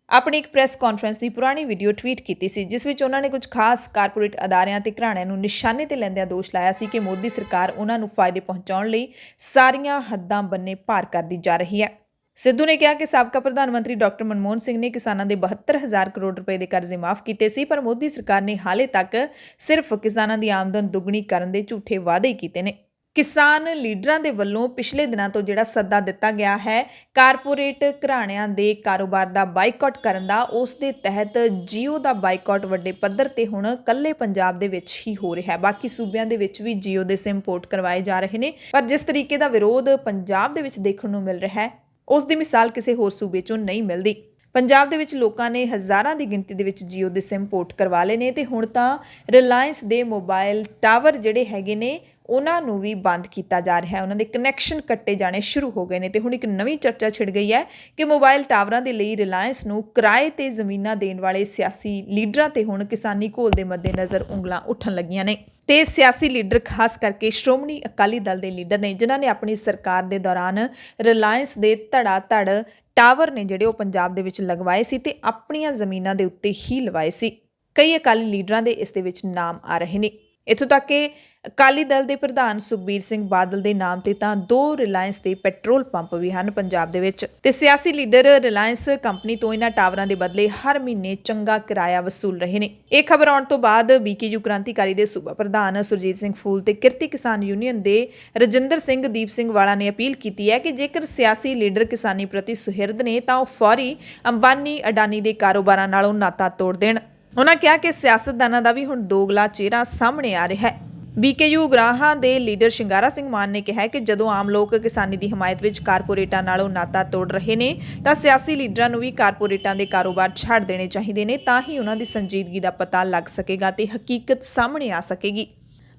ਆਪਣੀ ਇੱਕ ਪ੍ਰੈਸ ਕਾਨਫਰੰਸ ਦੀ ਪੁਰਾਣੀ ਵੀਡੀਓ ਟਵੀਟ ਕੀਤੀ ਸੀ, ਜਿਸ ਵਿੱਚ ਉਹਨਾਂ ਨੇ ਕੁਝ ਖਾਸ ਕਾਰਪੋਰੇਟ ਅਦਾਰਿਆਂ ਤੇ ਘਰਾਣਿਆਂ ਨੂੰ ਨਿਸ਼ਾਨੇ ਤੇ ਲੈਂਦਿਆਂ ਦੋਸ਼ ਲਾਇਆ ਸੀ ਕਿ ਮੋਦੀ ਸਰਕਾਰ ਉਹਨਾਂ ਨੂੰ ਫਾਇਦੇ ਪਹੁੰਚਾਉਣ ਲਈ ਸਾਰੀਆਂ ਹੱਦਾਂ ਬੰਨੇ ਪਾਰ ਕਰਦੀ ਜਾ ਰਹੀ ਹੈ। ਸਿੱਧੂ ਨੇ ਕਿਹਾ ਕਿ ਸਾਬਕਾ ਪ੍ਰਧਾਨ ਮੰਤਰੀ ਡਾਕਟਰ ਮਨਮੋਹਨ ਸਿੰਘ ਨੇ ਕਿਸਾਨਾਂ ਦੇ 72000 ਕਰੋੜ ਰੁਪਏ ਦੇ ਕਰਜ਼ੇ ਮਾਫ ਕੀਤੇ ਸੀ, ਪਰ ਮੋਦੀ ਸਰਕਾਰ ਨੇ ਹਾਲੇ ਤੱਕ ਸਿਰਫ ਕਿਸਾਨਾਂ ਦੀ ਆਮਦਨ ਦੁੱਗਣੀ ਕਰਨ ਦੇ ਝੂਠੇ ਵਾਅਦੇ ਹੀ ਕੀਤੇ ਨੇ। ਕਿਸਾਨ ਲੀਡਰਾਂ ਦੇ ਵੱਲੋਂ ਪਿਛਲੇ ਦਿਨਾਂ ਤੋਂ ਜਿਹੜਾ ਸੱਦਾ ਦਿੱਤਾ ਗਿਆ ਹੈ ਕਾਰਪੋਰੇਟ ਘਰਾਣਿਆਂ ਦੇ ਕਾਰੋਬਾਰ ਦਾ ਬਾਈਕਾਟ ਕਰਨ ਦਾ, ਉਸ ਦੇ ਤਹਿਤ ਜੀਓ ਦਾ ਬਾਈਕਾਟ ਵੱਡੇ ਪੱਧਰ ਤੇ ਹੁਣ ਕੱਲੇ ਪੰਜਾਬ ਦੇ ਵਿੱਚ ਹੀ ਹੋ ਰਿਹਾ ਹੈ। ਬਾਕੀ ਸੂਬਿਆਂ ਦੇ ਵਿੱਚ ਵੀ ਜੀਓ ਦੇ ਸਿਮ ਪੋਰਟ ਕਰਵਾਏ ਜਾ ਰਹੇ ਨੇ, ਪਰ ਜਿਸ ਤਰੀਕੇ ਦਾ ਵਿਰੋਧ ਪੰਜਾਬ ਦੇ ਵਿੱਚ ਦੇਖਣ ਨੂੰ ਮਿਲ ਰਿਹਾ ਹੈ ਉਸ ਦੀ ਮਿਸਾਲ ਕਿਸੇ ਹੋਰ ਸੂਬੇ 'ਚੋਂ ਨਹੀਂ ਮਿਲਦੀ। ਪੰਜਾਬ ਦੇ ਵਿੱਚ ਲੋਕਾਂ ਨੇ ਹਜ਼ਾਰਾਂ ਦੀ ਗਿਣਤੀ ਦੇ ਵਿੱਚ ਜੀਓ ਦੇ ਸਿਮ ਪੋਰਟ ਕਰਵਾ ਲਏ ਨੇ ਤੇ ਹੁਣ ਤਾਂ ਰਿਲਾਇੰਸ ਦੇ ਮੋਬਾਈਲ ਟਾਵਰ ਜਿਹੜੇ ਹੈਗੇ ਨੇ ਉਹਨਾਂ ਨੂੰ ਵੀ ਬੰਦ ਕੀਤਾ ਜਾ ਰਿਹਾ ਹੈ, ਉਹਨਾਂ ਦੇ ਕਨੈਕਸ਼ਨ ਕੱਟੇ ਜਾਣੇ ਸ਼ੁਰੂ ਹੋ ਗਏ ਨੇ ਤੇ ਹੁਣ ਇੱਕ ਨਵੀਂ ਚਰਚਾ ਛਿੜ ਗਈ ਹੈ ਕਿ ਮੋਬਾਈਲ ਟਾਵਰਾਂ ਦੇ ਲਈ ਰਿਲਾਇੰਸ ਨੂੰ ਕਿਰਾਏ ਤੇ ਜ਼ਮੀਨਾਂ ਦੇਣ ਵਾਲੇ ਸਿਆਸੀ ਲੀਡਰਾਂ ਤੇ ਹੁਣ ਕਿਸਾਨੀ ਘੋਲ ਦੇ ਮੱਦੇਨਜ਼ਰ ਉਂਗਲਾਂ ਉੱਠਣ ਲੱਗੀਆਂ ਨੇ। ਤੇ ਸਿਆਸੀ ਲੀਡਰ ਖਾਸ ਕਰਕੇ ਸ਼੍ਰੋਮਣੀ ਅਕਾਲੀ ਦਲ ਦੇ ਲੀਡਰ ਨੇ, ਜਿਨ੍ਹਾਂ ਨੇ ਆਪਣੀ ਸਰਕਾਰ ਦੇ ਦੌਰਾਨ ਰਿਲਾਇੰਸ ਦੇ ਧੜਾ-ਧੜ ਟਾਵਰ ਨੇ ਜਿਹੜੇ ਉਹ ਪੰਜਾਬ ਦੇ ਵਿੱਚ ਲਗਵਾਏ ਸੀ ਤੇ ਆਪਣੀਆਂ ਜ਼ਮੀਨਾਂ ਦੇ ਉੱਤੇ ਹੀ ਲਵਾਏ ਸੀ। ਕਈ ਅਕਾਲੀ ਲੀਡਰਾਂ ਦੇ ਇਸ ਦੇ ਵਿੱਚ ਨਾਮ ਆ ਰਹੇ ਨੇ। ਇੱਥੋਂ ਤੱਕ ਕਿ ਅਕਾਲੀ ਦਲ ਦੇ ਪ੍ਰਧਾਨ ਸੁਖਬੀਰ ਸਿੰਘ ਬਾਦਲ ਦੇ ਨਾਮ ਤੇ ਤਾਂ 2 ਰਿਲਾਇੰਸ ਦੇ ਪੈਟਰੋਲ ਪੰਪ ਵੀ ਹਨ ਪੰਜਾਬ ਦੇ ਵਿੱਚ ਤੇ ਸਿਆਸੀ ਲੀਡਰ ਰਿਲਾਇੰਸ ਕੰਪਨੀ ਤੋਂ ਇਹਨਾਂ ਟਾਵਰਾਂ ਦੇ ਬਦਲੇ ਹਰ ਮਹੀਨੇ ਚੰਗਾ ਕਿਰਾਇਆ ਵਸੂਲ ਰਹੇ ਨੇ। ਇਹ ਖਬਰ ਆਉਣ ਤੋਂ ਬਾਅਦ BKU ਕ੍ਰਾਂਤੀਕਾਰੀ ਦੇ ਸੂਬਾ ਪ੍ਰਧਾਨ ਸੁਰਜੀਤ ਸਿੰਘ ਫੂਲ ਤੇ ਕਿਰਤੀ ਕਿਸਾਨ ਯੂਨੀਅਨ ਦੇ ਰਜਿੰਦਰ ਸਿੰਘ ਦੀਪ ਸਿੰਘ ਵਾਲਾ ਨੇ ਅਪੀਲ ਕੀਤੀ ਹੈ ਕਿ ਜੇਕਰ ਸਿਆਸੀ ਲੀਡਰ ਕਿਸਾਨੀ ਪ੍ਰਤੀ ਸੁਹਿਰਦ ਨੇ ਤਾਂ ਉਹ ਫੌਰੀ ਅੰਬਾਨੀ ਅਡਾਨੀ ਦੇ ਕਾਰੋਬਾਰਾਂ ਨਾਲੋਂ ਨਾਤਾ ਤੋੜ ਦੇਣ। ਉਹਨਾਂ ਕਿਹਾ ਕਿ ਸਿਆਸਤਦਾਨਾਂ ਦਾ ਵੀ ਹੁਣ ਦੋਗਲਾ ਚਿਹਰਾ ਸਾਹਮਣੇ ਆ ਰਿਹਾ ਹੈ। BKU ਉਗਰਾਹਾਂ ਦੇ ਲੀਡਰ ਸ਼ਿੰਗਾਰਾ ਸਿੰਘ ਮਾਨ ਨੇ ਕਿਹਾ ਕਿ ਜਦੋਂ ਆਮ ਲੋਕ ਕਿਸਾਨੀ ਦੀ ਹਮਾਇਤ ਵਿੱਚ ਕਾਰਪੋਰੇਟਾਂ ਨਾਲੋਂ ਨਾਤਾ ਤੋੜ ਰਹੇ ਨੇ ਤਾਂ ਸਿਆਸੀ ਲੀਡਰਾਂ ਨੂੰ ਵੀ ਕਾਰਪੋਰੇਟਾਂ ਦੇ ਕਾਰੋਬਾਰ ਛੱਡ ਦੇਣੇ ਚਾਹੀਦੇ ਨੇ, ਤਾਂ ਹੀ ਉਹਨਾਂ ਦੀ ਸੰਜੀਦਗੀ ਦਾ ਪਤਾ ਲੱਗ ਸਕੇਗਾ ਤੇ ਹਕੀਕਤ ਸਾਹਮਣੇ ਆ ਸਕੇਗੀ।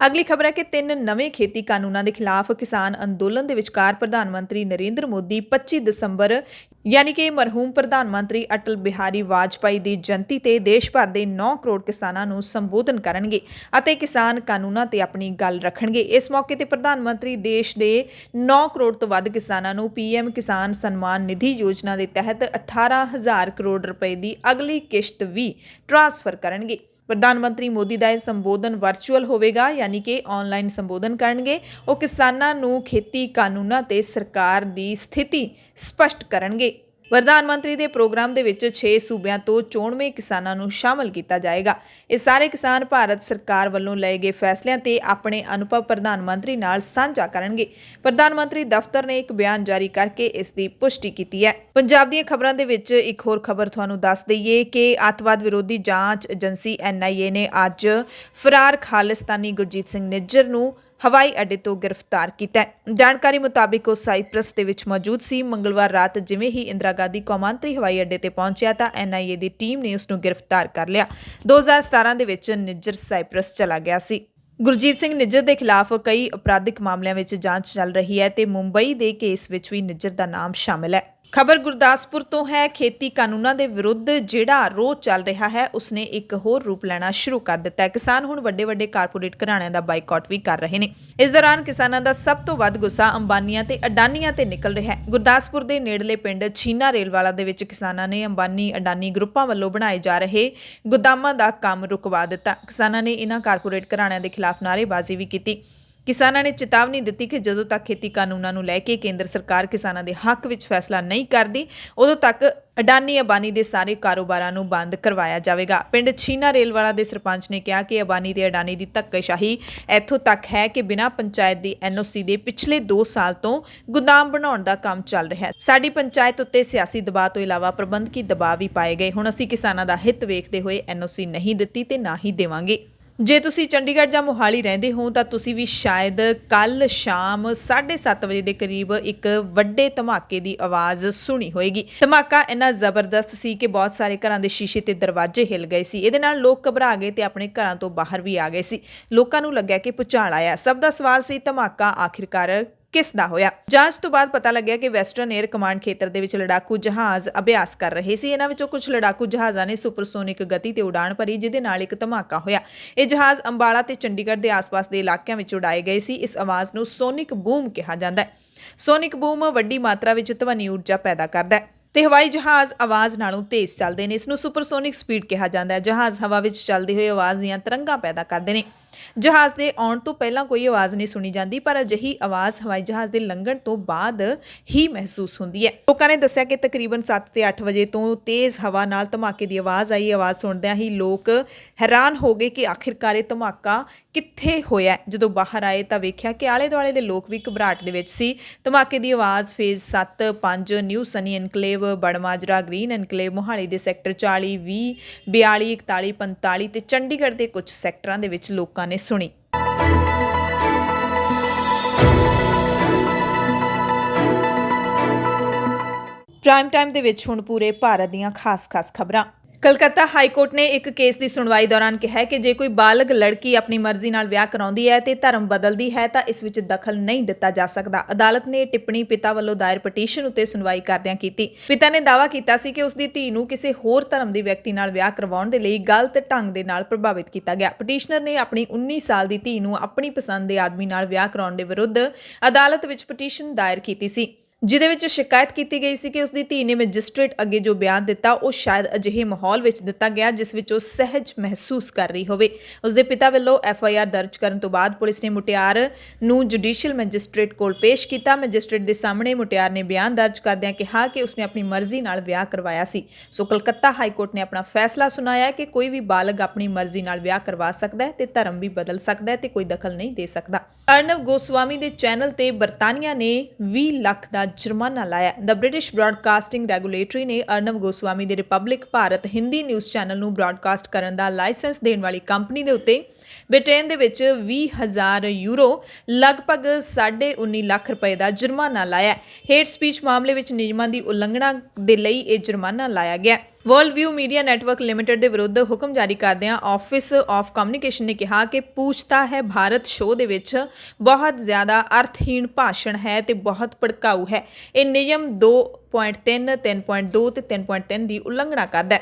ਅਗਲੀ ਖਬਰ ਹੈ ਕਿ 3 ਨਵੇਂ ਖੇਤੀ ਕਾਨੂੰਨਾਂ ਦੇ ਖਿਲਾਫ ਕਿਸਾਨ ਅੰਦੋਲਨ ਦੇ ਵਿਚਕਾਰ ਪ੍ਰਧਾਨ ਮੰਤਰੀ ਨਰਿੰਦਰ ਮੋਦੀ 25 ਦਸੰਬਰ ਯਾਨੀ ਕਿ ਮਰਹੂਮ ਪ੍ਰਧਾਨ ਮੰਤਰੀ ਅਟਲ ਬਿਹਾਰੀ ਵਾਜਪਾਈ ਦੀ ਜਯੰਤੀ ਤੇ ਦੇਸ਼ ਭਰ ਦੇ 9 ਕਰੋੜ ਕਿਸਾਨਾਂ ਨੂੰ ਸੰਬੋਧਨ ਕਰਨਗੇ ਅਤੇ ਕਿਸਾਨ ਕਾਨੂੰਨਾਂ ਤੇ ਆਪਣੀ ਗੱਲ ਰੱਖਣਗੇ। ਇਸ ਮੌਕੇ ਤੇ ਪ੍ਰਧਾਨ ਮੰਤਰੀ ਦੇਸ਼ ਦੇ 9 ਕਰੋੜ ਤੋਂ ਵੱਧ ਕਿਸਾਨਾਂ ਨੂੰ PM ਕਿਸਾਨ ਸਨਮਾਨ ਨਿਧੀ ਯੋਜਨਾ ਦੇ ਤਹਿਤ 18,000 ਕਰੋੜ ਰੁਪਏ ਦੀ ਅਗਲੀ ਕਿਸ਼ਤ ਵੀ ਟ੍ਰਾਂਸਫਰ ਕਰਨਗੇ। ਪ੍ਰਧਾਨ ਮੰਤਰੀ ਮੋਦੀ ਦਾ ਇਹ ਸੰਬੋਧਨ ਵਰਚੁਅਲ ਹੋਵੇਗਾ, ਯਾਨੀ ਕਿ ਆਨਲਾਈਨ ਸੰਬੋਧਨ ਕਰਨਗੇ। ਉਹ ਕਿਸਾਨਾਂ ਨੂੰ ਖੇਤੀ ਕਾਨੂੰਨਾਂ ਤੇ ਸਰਕਾਰ ਦੀ ਸਥਿਤੀ ਸਪਸ਼ਟ ਕਰਨਗੇ। ਪ੍ਰਧਾਨ ਮੰਤਰੀ ਦੇ ਪ੍ਰੋਗਰਾਮ ਦੇ ਵਿੱਚ 6 ਸੂਬਿਆਂ ਤੋਂ 94 ਕਿਸਾਨਾਂ ਨੂੰ ਸ਼ਾਮਲ ਕੀਤਾ ਜਾਏਗਾ। ਇਹ ਸਾਰੇ ਕਿਸਾਨ ਭਾਰਤ ਸਰਕਾਰ ਵੱਲੋਂ ਲਏ ਗਏ ਫੈਸਲਿਆਂ ਤੇ ਆਪਣੇ ਅਨੁਭਵ ਪ੍ਰਧਾਨ ਮੰਤਰੀ ਨਾਲ ਸਾਂਝਾ ਕਰਨਗੇ। ਪ੍ਰਧਾਨ ਮੰਤਰੀ ਦਫ਼ਤਰ ਨੇ ਇੱਕ ਬਿਆਨ ਜਾਰੀ ਕਰਕੇ ਇਸ ਦੀ ਪੁਸ਼ਟੀ ਕੀਤੀ ਹੈ। ਪੰਜਾਬ ਦੀਆਂ ਖਬਰਾਂ ਦੇ ਵਿੱਚ ਇੱਕ ਹੋਰ ਖਬਰ ਤੁਹਾਨੂੰ ਦੱਸ ਦਈਏ ਕਿ ਅੱਤਵਾਦ ਵਿਰੋਧੀ ਜਾਂਚ ਏਜੰਸੀ NIA ਨੇ ਅੱਜ ਫਰਾਰ ਖਾਲਿਸਤਾਨੀ ਗੁਰਜੀਤ ਸਿੰਘ ਨਿੱਜਰ ਨੂੰ ਹਵਾਈ ਅੱਡੇ ਤੋਂ ਗ੍ਰਿਫਤਾਰ ਕੀਤਾ ਹੈ। ਜਾਣਕਾਰੀ ਮੁਤਾਬਿਕ ਉਹ ਸਾਈਪ੍ਰਸ ਦੇ ਵਿੱਚ ਮੌਜੂਦ ਸੀ। ਮੰਗਲਵਾਰ ਰਾਤ ਜਿਵੇਂ ਹੀ ਇੰਦਰਾ ਗਾਂਧੀ ਕੌਮਾਂਤਰੀ ਹਵਾਈ ਅੱਡੇ ਤੇ ਪਹੁੰਚਿਆ ਤਾਂ NIA ਦੀ ਟੀਮ ਨੇ ਉਸ ਨੂੰ ਗ੍ਰਿਫਤਾਰ ਕਰ ਲਿਆ। 2017 ਦੇ ਵਿੱਚ ਨਿੱਜਰ ਸਾਈਪ੍ਰਸ ਚਲਾ ਗਿਆ ਸੀ। ਗੁਰਜੀਤ ਸਿੰਘ ਨਿੱਜਰ ਦੇ ਖਿਲਾਫ ਕਈ ਅਪਰਾਧਿਕ ਮਾਮਲਿਆਂ ਵਿੱਚ ਜਾਂਚ ਚੱਲ ਰਹੀ ਹੈ ਤੇ ਮੁੰਬਈ ਦੇ ਕੇਸ ਵਿੱਚ ਵੀ ਨਿੱਜਰ ਦਾ ਨਾਮ ਸ਼ਾਮਿਲ ਹੈ। ਖਬਰ ਗੁਰਦਾਸਪੁਰ ਤੋਂ ਹੈ। ਖੇਤੀ ਕਾਨੂੰਨਾਂ ਦੇ ਵਿਰੁੱਧ ਜਿਹੜਾ ਰੋਹ ਚੱਲ ਰਿਹਾ ਹੈ ਉਸਨੇ ਇੱਕ ਹੋਰ ਰੂਪ ਲੈਣਾ ਸ਼ੁਰੂ ਕਰ ਦਿੱਤਾ ਹੈ। ਕਿਸਾਨ ਹੁਣ ਵੱਡੇ ਕਾਰਪੋਰੇਟ ਘਰਾਣਿਆਂ ਦਾ ਬਾਈਕਾਟ ਵੀ ਕਰ ਰਹੇ ਨੇ। ਇਸ ਦੌਰਾਨ ਕਿਸਾਨਾਂ ਦਾ ਸਭ ਤੋਂ ਵੱਧ ਗੁੱਸਾ ਅੰਬਾਨੀਆਂ ਤੇ ਅਡਾਨੀਆਂ ਤੇ ਨਿਕਲ ਰਿਹਾ ਹੈ। ਗੁਰਦਾਸਪੁਰ ਦੇ ਨੇੜਲੇ ਪਿੰਡ ਛੀਨਾ ਰੇਲਵਾਲਾ ਦੇ ਵਿੱਚ ਕਿਸਾਨਾਂ ਨੇ ਅੰਬਾਨੀ ਅਡਾਨੀ ਗਰੁੱਪਾਂ ਵੱਲੋਂ ਬਣਾਏ ਜਾ ਰਹੇ ਗੋਦਾਮਾਂ ਦਾ ਕੰਮ ਰੁਕਵਾ ਦਿੱਤਾ। ਕਿਸਾਨਾਂ ਨੇ ਇਹਨਾਂ ਕਾਰਪੋਰੇਟ ਘਰਾਣਿਆਂ ਦੇ ਖਿਲਾਫ ਨਾਅਰੇਬਾਜ਼ੀ ਵੀ ਕੀਤੀ। ਕਿਸਾਨਾਂ ਨੇ ਚੇਤਾਵਨੀ ਦਿੱਤੀ ਕਿ ਜਦੋਂ ਤੱਕ ਖੇਤੀ ਕਾਨੂੰਨਾਂ ਨੂੰ ਲੈ ਕੇ ਕੇਂਦਰ ਸਰਕਾਰ ਕਿਸਾਨਾਂ ਦੇ ਹੱਕ ਵਿੱਚ ਫੈਸਲਾ ਨਹੀਂ ਕਰਦੀ, ਉਦੋਂ ਤੱਕ ਅਡਾਨੀ ਅਬਾਨੀ ਦੇ ਸਾਰੇ ਕਾਰੋਬਾਰਾਂ ਨੂੰ ਬੰਦ ਕਰਵਾਇਆ ਜਾਵੇਗਾ। ਪਿੰਡ ਛੀਨਾ ਰੇਲਵਾਲਾ ਦੇ ਸਰਪੰਚ ਨੇ ਕਿਹਾ ਕਿ ਅਬਾਨੀ ਤੇ ਅਡਾਨੀ ਦੀ ਧੱਕੇਸ਼ਾਹੀ ਇੱਥੋਂ ਤੱਕ ਹੈ ਕਿ ਬਿਨਾਂ ਪੰਚਾਇਤ ਦੀ NOC ਦੇ ਪਿਛਲੇ 2 ਸਾਲ ਤੋਂ ਗੋਦਾਮ ਬਣਾਉਣ ਦਾ ਕੰਮ ਚੱਲ ਰਿਹਾ ਹੈ। ਸਾਡੀ ਪੰਚਾਇਤ ਉੱਤੇ ਸਿਆਸੀ ਦਬਾਅ ਤੋਂ ਇਲਾਵਾ ਪ੍ਰਬੰਧਕੀ ਦਬਾਅ ਵੀ ਪਾਏ ਗਏ। ਹੁਣ ਅਸੀਂ ਕਿਸਾਨਾਂ ਦਾ ਹਿੱਤ ਵੇਖਦੇ ਹੋਏ NOC ਨਹੀਂ ਦਿੱਤੀ ਤੇ ਨਾ ਹੀ ਦੇਵਾਂਗੇ। ਜੇ ਤੁਸੀਂ ਚੰਡੀਗੜ੍ਹ ਜਾਂ ਮੋਹਾਲੀ ਰਹਿੰਦੇ ਹੋ ਤਾਂ ਤੁਸੀਂ ਵੀ ਸ਼ਾਇਦ ਕੱਲ ਸ਼ਾਮ 7:30 ਵਜੇ ਦੇ ਕਰੀਬ ਇੱਕ ਵੱਡੇ ਧਮਾਕੇ ਦੀ ਆਵਾਜ਼ ਸੁਣੀ ਹੋਏਗੀ। ਧਮਾਕਾ ਇੰਨਾ ਜ਼ਬਰਦਸਤ ਸੀ ਕਿ ਬਹੁਤ ਸਾਰੇ ਘਰਾਂ ਦੇ ਸ਼ੀਸ਼ੇ ਤੇ ਦਰਵਾਜ਼ੇ ਹਿੱਲ ਗਏ ਸੀ। ਇਹਦੇ ਨਾਲ ਲੋਕ ਘਬਰਾ ਗਏ ਤੇ ਆਪਣੇ ਘਰਾਂ ਤੋਂ ਬਾਹਰ ਵੀ ਆ ਗਏ ਸੀ। ਲੋਕਾਂ ਨੂੰ ਲੱਗਿਆ ਕਿ ਭੁਚਾਲ ਆਇਆ। ਸਭ ਦਾ ਸਵਾਲ ਸੀ ਧਮਾਕਾ ਆਖਿਰਕਾਰ ਕਿਸ ਦਾ ਹੋਇਆ। ਜਾਂਚ ਤੋਂ ਬਾਅਦ ਪਤਾ ਲੱਗਿਆ ਕਿ ਵੈਸਟਰਨ 에ਅਰ ਕਮਾਂਡ ਖੇਤਰ ਦੇ ਵਿੱਚ ਲੜਾਕੂ ਜਹਾਜ਼ ਅਭਿਆਸ ਕਰ ਰਹੇ ਸੀ। ਇਹਨਾਂ ਵਿੱਚੋਂ ਕੁਝ ਲੜਾਕੂ ਜਹਾਜ਼ਾਂ ਨੇ ਸੁਪਰਸੋਨਿਕ ਗਤੀ ਤੇ ਉਡਾਣ ਭਰੀ, ਜਿਹਦੇ ਨਾਲ ਇੱਕ ਧਮਾਕਾ ਹੋਇਆ। ਇਹ ਜਹਾਜ਼ ਅੰਬਾਲਾ ਤੇ ਚੰਡੀਗੜ੍ਹ ਦੇ ਆਸ-ਪਾਸ ਦੇ ਇਲਾਕਿਆਂ ਵਿੱਚ ਉਡਾਏ ਗਏ ਸੀ। ਇਸ ਆਵਾਜ਼ ਨੂੰ ਸੋਨਿਕ ਬੂਮ ਕਿਹਾ ਜਾਂਦਾ ਹੈ। ਸੋਨਿਕ ਬੂਮ ਵੱਡੀ ਮਾਤਰਾ ਵਿੱਚ ਧਵਨੀ ਊਰਜਾ ਪੈਦਾ ਕਰਦਾ ਹੈ ਤੇ ਹਵਾਈ ਜਹਾਜ਼ ਆਵਾਜ਼ ਨਾਲੋਂ ਤੇਜ਼ ਚੱਲਦੇ ਨੇ। ਇਸ ਨੂੰ ਸੁਪਰਸੋਨਿਕ ਸਪੀਡ ਕਿਹਾ ਜਾਂਦਾ ਹੈ। ਜਹਾਜ਼ ਹਵਾ ਵਿੱਚ ਚੱਲਦੇ ਹੋਏ ਆਵਾਜ਼ ਦੀਆਂ ਤਰੰਗਾਂ ਪੈਦਾ ਕਰਦੇ ਨੇ। ਜਹਾਜ਼ ਦੇ ਆਉਣ ਤੋਂ ਪਹਿਲਾਂ ਕੋਈ ਆਵਾਜ਼ ਨਹੀਂ ਸੁਣੀ ਜਾਂਦੀ, ਪਰ ਅਜਿਹੀ ਆਵਾਜ਼ ਹਵਾਈ ਜਹਾਜ਼ ਦੇ ਲੰਘਣ ਤੋਂ ਬਾਅਦ ਹੀ ਮਹਿਸੂਸ ਹੁੰਦੀ ਹੈ। ਲੋਕਾਂ ਨੇ ਦੱਸਿਆ ਕਿ ਤਕਰੀਬਨ 7 ਤੇ 8 ਵਜੇ ਤੋਂ ਤੇਜ਼ ਹਵਾ ਨਾਲ ਧਮਾਕੇ ਦੀ ਆਵਾਜ਼ ਆਈ। ਆਵਾਜ਼ ਸੁਣਦਿਆਂ ਹੀ ਲੋਕ ਹੈਰਾਨ ਹੋ ਗਏ ਕਿ ਆਖਿਰਕਾਰ ਇਹ ਧਮਾਕਾ ਕਿੱਥੇ ਹੋਇਆ। ਜਦੋਂ ਬਾਹਰ ਆਏ ਤਾਂ ਵੇਖਿਆ ਕਿ ਆਲੇ ਦੁਆਲੇ ਦੇ ਲੋਕ ਵੀ ਘਬਰਾਹਟ ਦੇ ਵਿੱਚ ਸੀ। ਧਮਾਕੇ ਦੀ ਆਵਾਜ਼ phase 7, 5 new Sunny enclave, Badmajra green enclave, Mohali ਦੇ ਸੈਕਟਰ 40, 20, 42, 41, 45 ਤੇ ਚੰਡੀਗੜ੍ਹ ਦੇ ਕੁਝ ਸੈਕਟਰਾਂ ਦੇ ਵਿੱਚ ਲੋਕਾਂ ਨੇ ਸੁਣੀ। ਪ੍ਰਾਈਮ ਟਾਈਮ ਦੇ ਵਿੱਚ ਹੁਣ ਪੂਰੇ ਭਾਰਤ ਦੀਆਂ ਖਾਸ ਖਬਰਾਂ। ਕਲਕੱਤਾ ਹਾਈ ਕੋਰਟ ਨੇ ਇੱਕ ਕੇਸ ਦੀ ਸੁਣਵਾਈ ਦੌਰਾਨ ਕਿਹਾ ਕਿ ਜੇ ਕੋਈ ਬਾਲਗ ਲੜਕੀ ਆਪਣੀ ਮਰਜ਼ੀ ਨਾਲ ਵਿਆਹ ਕਰਾਉਂਦੀ ਹੈ ਤੇ ਧਰਮ ਬਦਲਦੀ ਹੈ ਤਾਂ ਇਸ ਵਿੱਚ ਦਖਲ ਨਹੀਂ ਦਿੱਤਾ ਜਾ ਸਕਦਾ। ਅਦਾਲਤ ਨੇ ਟਿੱਪਣੀ ਪਿਤਾ ਵੱਲੋਂ ਦਾਇਰ ਪਟੀਸ਼ਨ ਉੱਤੇ ਸੁਣਵਾਈ ਕਰਦਿਆਂ ਕੀਤੀ। ਪਿਤਾ ਨੇ ਦਾਅਵਾ ਕੀਤਾ ਸੀ ਕਿ ਉਸ ਦੀ ਧੀ ਨੂੰ ਕਿਸੇ ਹੋਰ ਧਰਮ ਦੇ ਵਿਅਕਤੀ ਨਾਲ ਵਿਆਹ ਕਰਵਾਉਣ ਦੇ ਲਈ ਗਲਤ ਢੰਗ ਦੇ ਨਾਲ ਪ੍ਰਭਾਵਿਤ ਕੀਤਾ ਗਿਆ। ਪਟੀਸ਼ਨਰ ਨੇ ਆਪਣੀ 19 ਸਾਲ ਦੀ ਧੀ ਨੂੰ ਆਪਣੀ ਪਸੰਦ ਦੇ ਆਦਮੀ ਨਾਲ ਵਿਆਹ ਕਰਾਉਣ ਦੇ ਵਿਰੁੱਧ ਅਦਾਲਤ ਵਿੱਚ ਪਟੀਸ਼ਨ ਦਾਇਰ ਕੀਤੀ ਸੀ, ਜਿਹਦੇ ਵਿੱਚ ਸ਼ਿਕਾਇਤ ਕੀਤੀ ਗਈ ਸੀ ਕਿ ਉਸ ਦੀ ਧੀ ਨੇ ਮੈਜਿਸਟ੍ਰੇਟ ਅੱਗੇ ਜੋ ਬਿਆਨ ਦਿੱਤਾ ਉਹ ਸ਼ਾਇਦ ਅਜਿਹੇ ਮਾਹੌਲ ਵਿੱਚ ਦਿੱਤਾ ਗਿਆ ਜਿਸ ਵਿੱਚ ਉਹ ਸਹਿਜ ਮਹਿਸੂਸ ਕਰ ਰਹੀ ਹੋਵੇ। ਉਸ ਦੇ ਪਿਤਾ ਵੱਲੋਂ FIR ਦਰਜ ਕਰਨ ਤੋਂ ਬਾਅਦ ਪੁਲਿਸ ਨੇ ਮੁਟਿਆਰ ਨੂੰ ਜੁਡੀਸ਼ੀਅਲ ਮੈਜਿਸਟ੍ਰੇਟ ਕੋਲ ਪੇਸ਼ ਕੀਤਾ। ਮੈਜਿਸਟ੍ਰੇਟ ਦੇ ਸਾਹਮਣੇ ਮੁਟਿਆਰ ਨੇ ਬਿਆਨ ਦਰਜ ਕਰਦਿਆਂ ਕਿਹਾ ਕਿ ਉਸਨੇ ਆਪਣੀ ਮਰਜ਼ੀ ਨਾਲ ਵਿਆਹ ਕਰਵਾਇਆ ਸੀ। ਸੋ ਕਲਕੱਤਾ ਹਾਈ ਕੋਰਟ ਨੇ ਆਪਣਾ ਫੈਸਲਾ ਸੁਣਾਇਆ ਕਿ ਕੋਈ ਵੀ ਬਾਲਗ ਆਪਣੀ ਮਰਜ਼ੀ ਨਾਲ ਵਿਆਹ ਕਰਵਾ ਸਕਦਾ ਹੈ ਤੇ ਧਰਮ ਵੀ ਬਦਲ ਸਕਦਾ ਹੈ ਤੇ ਕੋਈ ਦਖਲ ਨਹੀਂ ਦੇ ਸਕਦਾ। ਅਰਨਵ ਗੋਸਵਾਮੀ ਦੇ ਚੈਨਲ ਤੇ ਬਰਤਾਨੀਆ ਨੇ 20 ਲੱਖ ਦਾ ਜੁਰਮਾਨਾ ਲਾਇਆ। ਦ ਬ੍ਰਿਟਿਸ਼ ਬ੍ਰਾਡਕਾਸਟਿੰਗ ਰੈਗੂਲੇਟਰੀ ਨੇ ਅਰਨਵ ਗੋਸਵਾਮੀ ਦੇ republic Bharat Hindi news channel ਨੂੰ ਬ੍ਰਾਡਕਾਸਟ ਕਰਨ ਦਾ ਲਾਇਸੈਂਸ ਦੇਣ ਵਾਲੀ ਕੰਪਨੀ ਦੇ ਉੱਤੇ ਬ੍ਰਿਟੇਨ ਦੇ ਵਿੱਚ 20,000 ਯੂਰੋ ਲਗਭਗ 19.5 ਲੱਖ ਰੁਪਏ ਦਾ ਜੁਰਮਾਨਾ ਲਾਇਆ। ਹੇਟ ਸਪੀਚ ਮਾਮਲੇ ਵਿੱਚ ਨਿਯਮਾਂ ਦੀ ਉਲੰਘਣਾ ਦੇ ਲਈ ਇਹ ਜੁਰਮਾਨਾ ਲਾਇਆ ਗਿਆ। World view media network limited ਦੇ ਵਿਰੁੱਧ ਹੁਕਮ ਜਾਰੀ ਕਰਦਿਆਂ ਆਫਿਸ ਆਫ ਕਮਿਊਨੀਕੇਸ਼ਨ ਨੇ ਕਿਹਾ ਕਿ ਪੁੱਛਤਾ ਹੈ ਭਾਰਤ ਸ਼ੋਅ ਦੇ ਵਿੱਚ ਬਹੁਤ ਜ਼ਿਆਦਾ ਅਰਥਹੀਣ ਭਾਸ਼ਣ ਹੈ ਤੇ ਬਹੁਤ ਭੜਕਾਊ ਹੈ। ਇਹ ਨਿਯਮ 2.3, 3.2 ਤੇ 3.3 ਦੀ ਉਲੰਘਣਾ ਕਰਦਾ ਹੈ।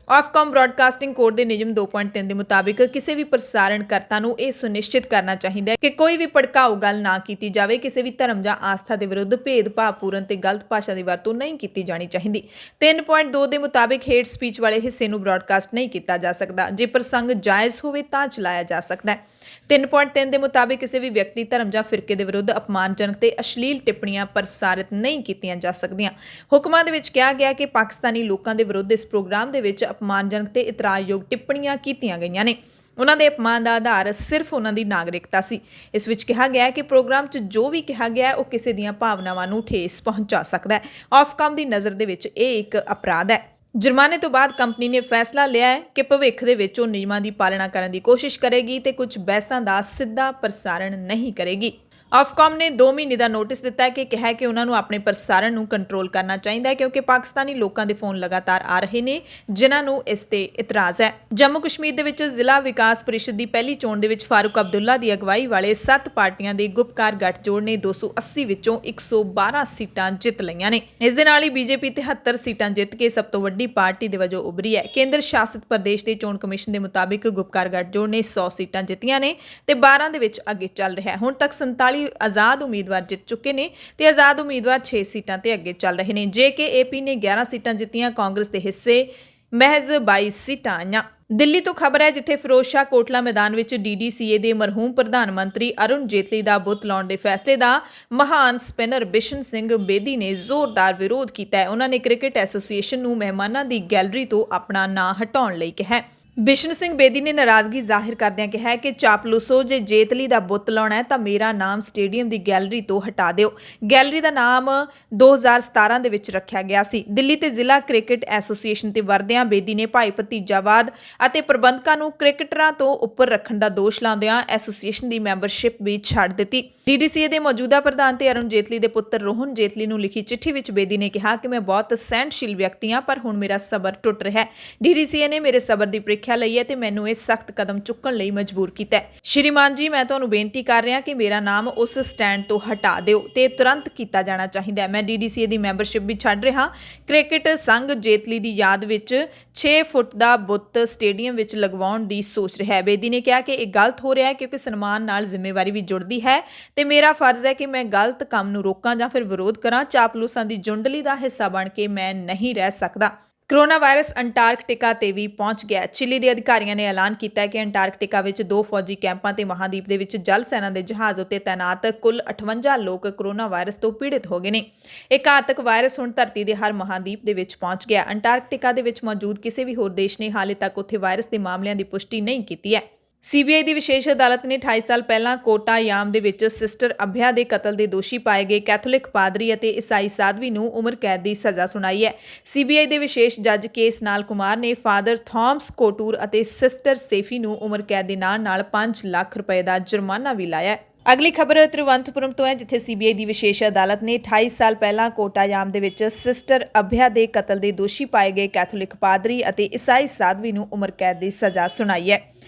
ਆਫਕੌਮ ਬ੍ਰਾਡਕਾਸਟਿੰਗ ਕੋਡ ਦੇ ਨਿਯਮ 2.3 ਦੇ ਮੁਤਾਬਿਕ ਕਿਸੇ ਵੀ ਪ੍ਰਸਾਰਣਕਰਤਾ ਨੂੰ ਇਹ ਸੁਨਿਸ਼ਚਿਤ ਕਰਨਾ ਚਾਹੀਦਾ ਹੈ ਕਿ ਕੋਈ ਵੀ ਭੜਕਾਊ ਗੱਲ ਨਾ ਕੀਤੀ ਜਾਵੇ। ਕਿਸੇ ਵੀ ਧਰਮ ਜਾਂ ਆਸਥਾ ਦੇ ਵਿਰੁੱਧ ਭੇਦਭਾਵਪੂਰਨ ਤੇ ਗਲਤ ਭਾਸ਼ਾ ਦੀ ਵਰਤੋਂ ਨਹੀਂ ਕੀਤੀ ਜਾਣੀ ਚਾਹੀਦੀ। 3.2 ਦੇ ਮੁਤਾਬਿਕ ਹੇਟ ਸਪੀਚ ਵਾਲੇ ਹਿੱਸੇ ਨੂੰ ਬ੍ਰਾਡਕਾਸਟ ਨਹੀਂ ਕੀਤਾ ਜਾ ਸਕਦਾ। ਜੇ ਪ੍ਰਸੰਗ ਜਾਇਜ਼ ਹੋਵੇ ਤਾਂ ਚਲਾਇਆ ਜਾ ਸਕਦਾ ਹੈ। 3.3 ਦੇ ਮੁਤਾਬਿਕ ਕਿਸੇ ਵੀ ਵਿਅਕਤੀ, ਧਰਮ ਜਾਂ ਫਿਰਕੇ ਦੇ ਵਿਰੁੱਧ ਅਪਮਾਨਜਨਕ ਤੇ ਅਸ਼ਲੀਲ ਟਿੱਪਣੀਆਂ ਪ੍ਰਸਾਰਿਤ ਨਹੀਂ ਕੀਤੀਆਂ ਜਾ ਸਕਦੀਆਂ। ਹੁਕਮਾਂ ਦੇ ਵਿੱਚ ਕਿਹਾ ਗਿਆ ਕਿ ਪਾਕਿਸਤਾਨੀ ਲੋਕਾਂ ਦੇ ਵਿਰੁੱਧ ਇਸ ਪ੍ਰੋਗਰਾਮ ਦੇ ਵਿੱਚ ਅਪਮਾਨਜਨਕ ਤੇ ਇਤਰਾਜ਼ਯੋਗ ਟਿੱਪਣੀਆਂ ਕੀਤੀਆਂ ਗਈਆਂ ਨੇ। ਉਹਨਾਂ ਦੇ ਅਪਮਾਨ ਦਾ ਆਧਾਰ ਸਿਰਫ ਉਹਨਾਂ ਦੀ ਨਾਗਰਿਕਤਾ ਸੀ। ਇਸ ਵਿੱਚ ਕਿਹਾ ਗਿਆ ਹੈ ਕਿ ਪ੍ਰੋਗਰਾਮ 'ਚ ਜੋ ਵੀ ਕਿਹਾ ਗਿਆ ਹੈ ਉਹ ਕਿਸੇ ਦੀਆਂ ਭਾਵਨਾਵਾਂ ਨੂੰ ਠੇਸ ਪਹੁੰਚਾ ਸਕਦਾ ਹੈ। ਆਫਕੌਮ ਦੀ ਨਜ਼ਰ ਦੇ ਵਿੱਚ ਇਹ ਇੱਕ ਅਪਰਾਧ ਹੈ। ਜੁਰਮਾਨੇ ਤੋਂ ਬਾਅਦ ਕੰਪਨੀ ਨੇ ਫੈਸਲਾ ਲਿਆ ਹੈ ਕਿ ਭਵਿੱਖ ਦੇ ਵਿੱਚ ਉਹ ਨਿਯਮਾਂ ਦੀ ਪਾਲਣਾ ਕਰਨ ਦੀ ਕੋਸ਼ਿਸ਼ ਕਰੇਗੀ ਤੇ ਕੁਝ ਬਹਿਸਾਂ ਦਾ ਸਿੱਧਾ ਪ੍ਰਸਾਰਣ ਨਹੀਂ ਕਰੇਗੀ। ਆਫਕੌਮ ਨੇ 2 ਮਹੀਨੇ ਦਾ ਨੋਟਿਸ ਦਿੱਤਾ ਹੈ ਕਿ ਕਿਹਾ ਕਿ ਉਹਨਾਂ ਨੂੰ ਆਪਣੇ ਪ੍ਰਸਾਰਣ ਨੂੰ ਕੰਟਰੋਲ ਕਰਨਾ ਚਾਹੀਦਾ ਹੈ ਕਿਉਂਕਿ ਪਾਕਿਸਤਾਨੀ ਲੋਕਾਂ ਦੇ ਫੋਨ ਲਗਾਤਾਰ ਆ ਰਹੇ ਨੇ ਜਿਨ੍ਹਾਂ ਨੂੰ ਇਸ ਤੇ ਇਤਰਾਜ਼ ਹੈ। ਜੰਮੂ ਕਸ਼ਮੀਰ ਦੇ ਵਿੱਚ ਜ਼ਿਲ੍ਹਾ ਵਿਕਾਸ ਪਰਿਸ਼ਦ ਦੀ ਪਹਿਲੀ ਚੋਣ ਦੇ ਵਿੱਚ ਫਾਰੂਕ ਅਬਦੁੱਲਾ ਦੀ ਅਗਵਾਈ ਵਾਲੇ 7 ਪਾਰਟੀਆਂ ਦੇ ਗੁਪਕਾਰ ਗੱਠਜੋੜ ਨੇ 280 ਵਿੱਚੋਂ 112 ਸੀਟਾਂ ਜਿੱਤ ਲਈਆਂ ਨੇ। ਇਸ ਦੇ ਨਾਲ ਹੀ ਬੀਜੇਪੀ 73 ਸੀਟਾਂ ਜਿੱਤ ਕੇ ਸਭ ਤੋਂ ਵੱਡੀ ਪਾਰਟੀ ਦੇ ਵਜੋਂ ਉਭਰੀ ਹੈ। ਕੇਂਦਰ ਸ਼ਾਸਿਤ ਪ੍ਰਦੇਸ਼ ਦੇ ਚੋਣ ਕਮਿਸ਼ਨ ਦੇ ਮੁਤਾਬਿਕ ਗੁਪਕਾਰ ਗੱਠਜੋੜ ਨੇ 100 ਸੀਟਾਂ ਜਿੱਤੀਆਂ ਨੇ ਤੇ 12 ਦੇ ਵਿੱਚ ਅੱਗੇ ਚੱਲ ਰਿਹਾ ਹੈ। ਹੁਣ ਤੱਕ 47 ਆਜ਼ਾਦ ਉਮੀਦਵਾਰ ਜਿੱਤ ਚੁੱਕੇ ਨੇ ਤੇ ਆਜ਼ਾਦ ਉਮੀਦਵਾਰ 6 ਸੀਟਾਂ ਤੇ ਅੱਗੇ ਚੱਲ ਰਹੇ ਨੇ। JKAP ਨੇ 11 ਸੀਟਾਂ ਜਿੱਤੀਆਂ। ਕਾਂਗਰਸ ਦੇ ਹਿੱਸੇ ਮਹਿਜ਼ 22 ਸੀਟਾਂ ਆਈਆਂ। ਦਿੱਲੀ ਤੋਂ ਖਬਰ ਹੈ ਜਿੱਥੇ ਫਿਰੋਜ਼ਸ਼ਾਹ ਕੋਟਲਾ ਮੈਦਾਨ ਵਿੱਚ DDCA ਦੇ ਮਰਹੂਮ ਪ੍ਰਧਾਨ ਮੰਤਰੀ ਅਰੁਣ ਜੇਤਲੀ ਦਾ ਬੁੱਤ ਲਾਉਣ ਦੇ ਫੈਸਲੇ ਦਾ ਮਹਾਨ ਸਪਿਨਰ ਬਿਸ਼ਨ ਸਿੰਘ ਬੇਦੀ ਨੇ ਜ਼ੋਰਦਾਰ ਵਿਰੋਧ ਕੀਤਾ ਹੈ। ਉਹਨਾਂ ਨੇ ਕ੍ਰਿਕਟ ਐਸੋਸੀਏਸ਼ਨ ਨੂੰ ਮਹਿਮਾਨਾਂ ਦੀ ਗੈਲਰੀ ਤੋਂ ਆਪਣਾ ਨਾਂ ਹਟਾਉਣ ਲਈ ਕਿਹਾ ਹੈ। ਬਿਸ਼ਨ ਸਿੰਘ ਬੇਦੀ ਨੇ ਨਾਰਾਜ਼ਗੀ ਜ਼ਾਹਿਰ ਕਰਦਿਆਂ ਕਿਹਾ ਕਿ ਚਾਪਲੂਸੋ ਜੇ ਜੇਤਲੀ ਦਾ ਬੁੱਤ ਲਾਉਣਾ ਹੈ ਤਾਂ ਮੇਰਾ ਨਾਮ ਸਟੇਡੀਅਮ ਦੀ ਗੈਲਰੀ ਤੋਂ ਹਟਾ ਦਿਓ। ਗੈਲਰੀ ਦਾ ਨਾਮ 2017 ਦੇ ਵਿੱਚ ਰੱਖਿਆ ਗਿਆ ਸੀ। ਦਿੱਲੀ ਤੇ ਜ਼ਿਲ੍ਹਾ ਕ੍ਰਿਕਟ ਐਸੋਸੀਏਸ਼ਨ ਤੇ ਵਰਦਿਆਂ ਬੇਦੀ ਨੇ ਭਾਈ ਭਤੀਜਾਵਾਦ ਅਤੇ ਪ੍ਰਬੰਧਕਾਂ ਨੂੰ ਕ੍ਰਿਕਟਰਾਂ ਤੋਂ ਉੱਪਰ ਰੱਖਣ ਦਾ ਦੋਸ਼ ਲਾਉਂਦਿਆਂ ਐਸੋਸੀਏਸ਼ਨ ਦੀ ਮੈਂਬਰਸ਼ਿਪ ਵੀ ਛੱਡ ਦਿੱਤੀ। DDCA ਦੇ ਮੌਜੂਦਾ ਪ੍ਰਧਾਨ ਤੇ ਅਰੁਣ ਜੇਤਲੀ ਦੇ ਪੁੱਤਰ ਰੋਹਨ ਜੇਤਲੀ ਨੂੰ ਲਿਖੀ ਚਿੱਠੀ ਵਿੱਚ ਬੇਦੀ ਨੇ ਕਿਹਾ ਕਿ ਮੈਂ ਬਹੁਤ ਸਹਿਣਸ਼ੀਲ ਵਿਅਕਤੀ ਹਾਂ ਪਰ ਹੁਣ ਮੇਰਾ ਸਬਰ ਟੁੱਟ ਰਿਹਾ ਹੈ। DDCA ਨੇ ਮੇਰੇ ਸਬਰ ਦੀ ਪ੍ਰੀਖਿਆ ਲਈ ਹੈ ਤੇ ਮੈਨੂੰ ਇਹ ਸਖਤ ਕਦਮ ਚੁੱਕਣ ਲਈ ਮਜਬੂਰ ਕੀਤਾ ਹੈ। ਸ਼੍ਰੀਮਾਨ ਜੀ, ਮੈਂ ਤੁਹਾਨੂੰ ਬੇਨਤੀ ਕਰ ਰਿਹਾ ਕਿ ਮੇਰਾ ਨਾਮ ਉਸ ਸਟੈਂਡ ਤੋਂ ਹਟਾ ਦਿਓ ਤੇ ਤੁਰੰਤ ਕੀਤਾ ਜਾਣਾ ਚਾਹੀਦਾ ਹੈ। ਮੈਂ DDCA ਦੀ ਮੈਂਬਰਸ਼ਿਪ ਵੀ ਛੱਡ ਰਿਹਾ। ਕ੍ਰਿਕਟ ਸੰਘ ਜੇਤਲੀ ਦੀ ਯਾਦ ਵਿੱਚ 6 ਫੁੱਟ ਦਾ ਬੁੱਤ ਸਟੇਡੀਅਮ ਵਿੱਚ ਲਗਵਾਉਣ ਦੀ ਸੋਚ ਰਿਹਾ ਹੈ। ਬੇਦੀ ਨੇ ਕਿਹਾ ਕਿ ਇਹ ਗਲਤ ਹੋ ਰਿਹਾ ਹੈ ਕਿਉਂਕਿ ਸਨਮਾਨ ਨਾਲ ਜ਼ਿੰਮੇਵਾਰੀ ਵੀ ਜੁੜਦੀ ਹੈ ਤੇ ਮੇਰਾ ਫਰਜ਼ ਹੈ ਕਿ ਮੈਂ ਗਲਤ ਕੰਮ ਨੂੰ ਰੋਕਾਂ ਜਾਂ ਫਿਰ ਵਿਰੋਧ ਕਰਾਂ। ਚਾਪਲੂਸਾਂ ਦੀ ਜੁੰਡਲੀ ਦਾ ਹਿੱਸਾ ਬਣ ਕੇ ਮੈਂ ਨਹੀਂ ਰਹਿ ਸਕਦਾ। ਕੋਰੋਨਾ ਵਾਇਰਸ ਅੰਟਾਰਕਟਿਕਾ ਤੇ ਵੀ ਪਹੁੰਚ ਗਿਆ। ਚਿਲੀ ਦੇ ਅਧਿਕਾਰੀਆਂ ਨੇ ਐਲਾਨ ਕੀਤਾ ਕਿ ਅੰਟਾਰਕਟਿਕਾ ਵਿੱਚ 2 ਫੌਜੀ ਕੈਂਪਾਂ ਤੇ ਮਹਾਦੀਪ ਦੇ ਵਿੱਚ ਜਲ ਸੈਨਾ ਦੇ ਜਹਾਜ਼ ਉੱਤੇ ਤੈਨਾਤ ਕੁੱਲ 58 ਲੋਕ ਕੋਰੋਨਾ ਵਾਇਰਸ ਤੋਂ ਪੀੜਿਤ ਹੋ ਗਏ ਨੇ। ਇਹ ਘਾਤਕ ਵਾਇਰਸ ਹੁਣ ਧਰਤੀ ਦੇ ਹਰ ਮਹਾਦੀਪ ਦੇ ਵਿੱਚ ਪਹੁੰਚ ਗਿਆ। ਅੰਟਾਰਕਟਿਕਾ ਦੇ ਵਿੱਚ ਮੌਜੂਦ ਕਿਸੇ ਵੀ ਹੋਰ ਦੇਸ਼ ਨੇ ਹਾਲੇ ਤੱਕ ਉੱਥੇ ਵਾਇਰਸ ਦੇ ਮਾਮਲਿਆਂ ਦੀ ਪੁਸ਼ਟੀ ਨਹੀਂ ਕੀਤੀ ਹੈ। CBI ਦੀ ਵਿਸ਼ੇਸ਼ ਅਦਾਲਤ ਨੇ 28 ਸਾਲ ਪਹਿਲਾਂ ਕੋਟਾਯਾਮ ਦੇ ਵਿੱਚ ਸਿਸਟਰ ਅਭਿਆ ਦੇ ਕਤਲ ਦੇ ਦੋਸ਼ੀ ਪਾਏ ਗਏ ਕੈਥੋਲਿਕ ਪਾਦਰੀ ਅਤੇ ਈਸਾਈ ਸਾਧਵੀ ਨੂੰ ਉਮਰ ਕੈਦ ਦੀ ਸਜ਼ਾ ਸੁਣਾਈ ਹੈ। CBI ਦੇ ਵਿਸ਼ੇਸ਼ ਜੱਜ ਕੇਸਨਾਲ ਕੁਮਾਰ ਨੇ ਫਾਦਰ ਥਾਮਸ ਕੋਟੂਰ ਅਤੇ ਸਿਸਟਰ ਸੇਫੀ ਨੂੰ ਉਮਰ ਕੈਦ ਦੇ ਨਾਲ 5 ਲੱਖ ਰੁਪਏ ਦਾ ਜੁਰਮਾਨਾ ਵੀ ਲਾਇਆ ਹੈ। ਅਗਲੀ ਖਬਰ ਤਿਰੂਵਨੰਤਪੁਰਮ ਤੋਂ ਹੈ ਜਿੱਥੇ CBI ਦੀ ਵਿਸ਼ੇਸ਼ ਅਦਾਲਤ ਨੇ 28 ਸਾਲ ਪਹਿਲਾਂ ਕੋਟਾਯਾਮ ਦੇ ਵਿੱਚ ਸਿਸਟਰ ਅਭਿਆ ਦੇ ਕਤਲ ਦੇ ਦੋਸ਼ੀ ਪਾਏ ਗਏ ਕੈਥੋਲਿਕ ਪਾਦਰੀ ਅਤੇ ਈਸਾਈ ਸਾਧਵੀ ਨੂੰ ਉਮਰ ਕੈਦ ਦੀ ਸਜ਼ਾ ਸੁਣਾਈ ਹੈ।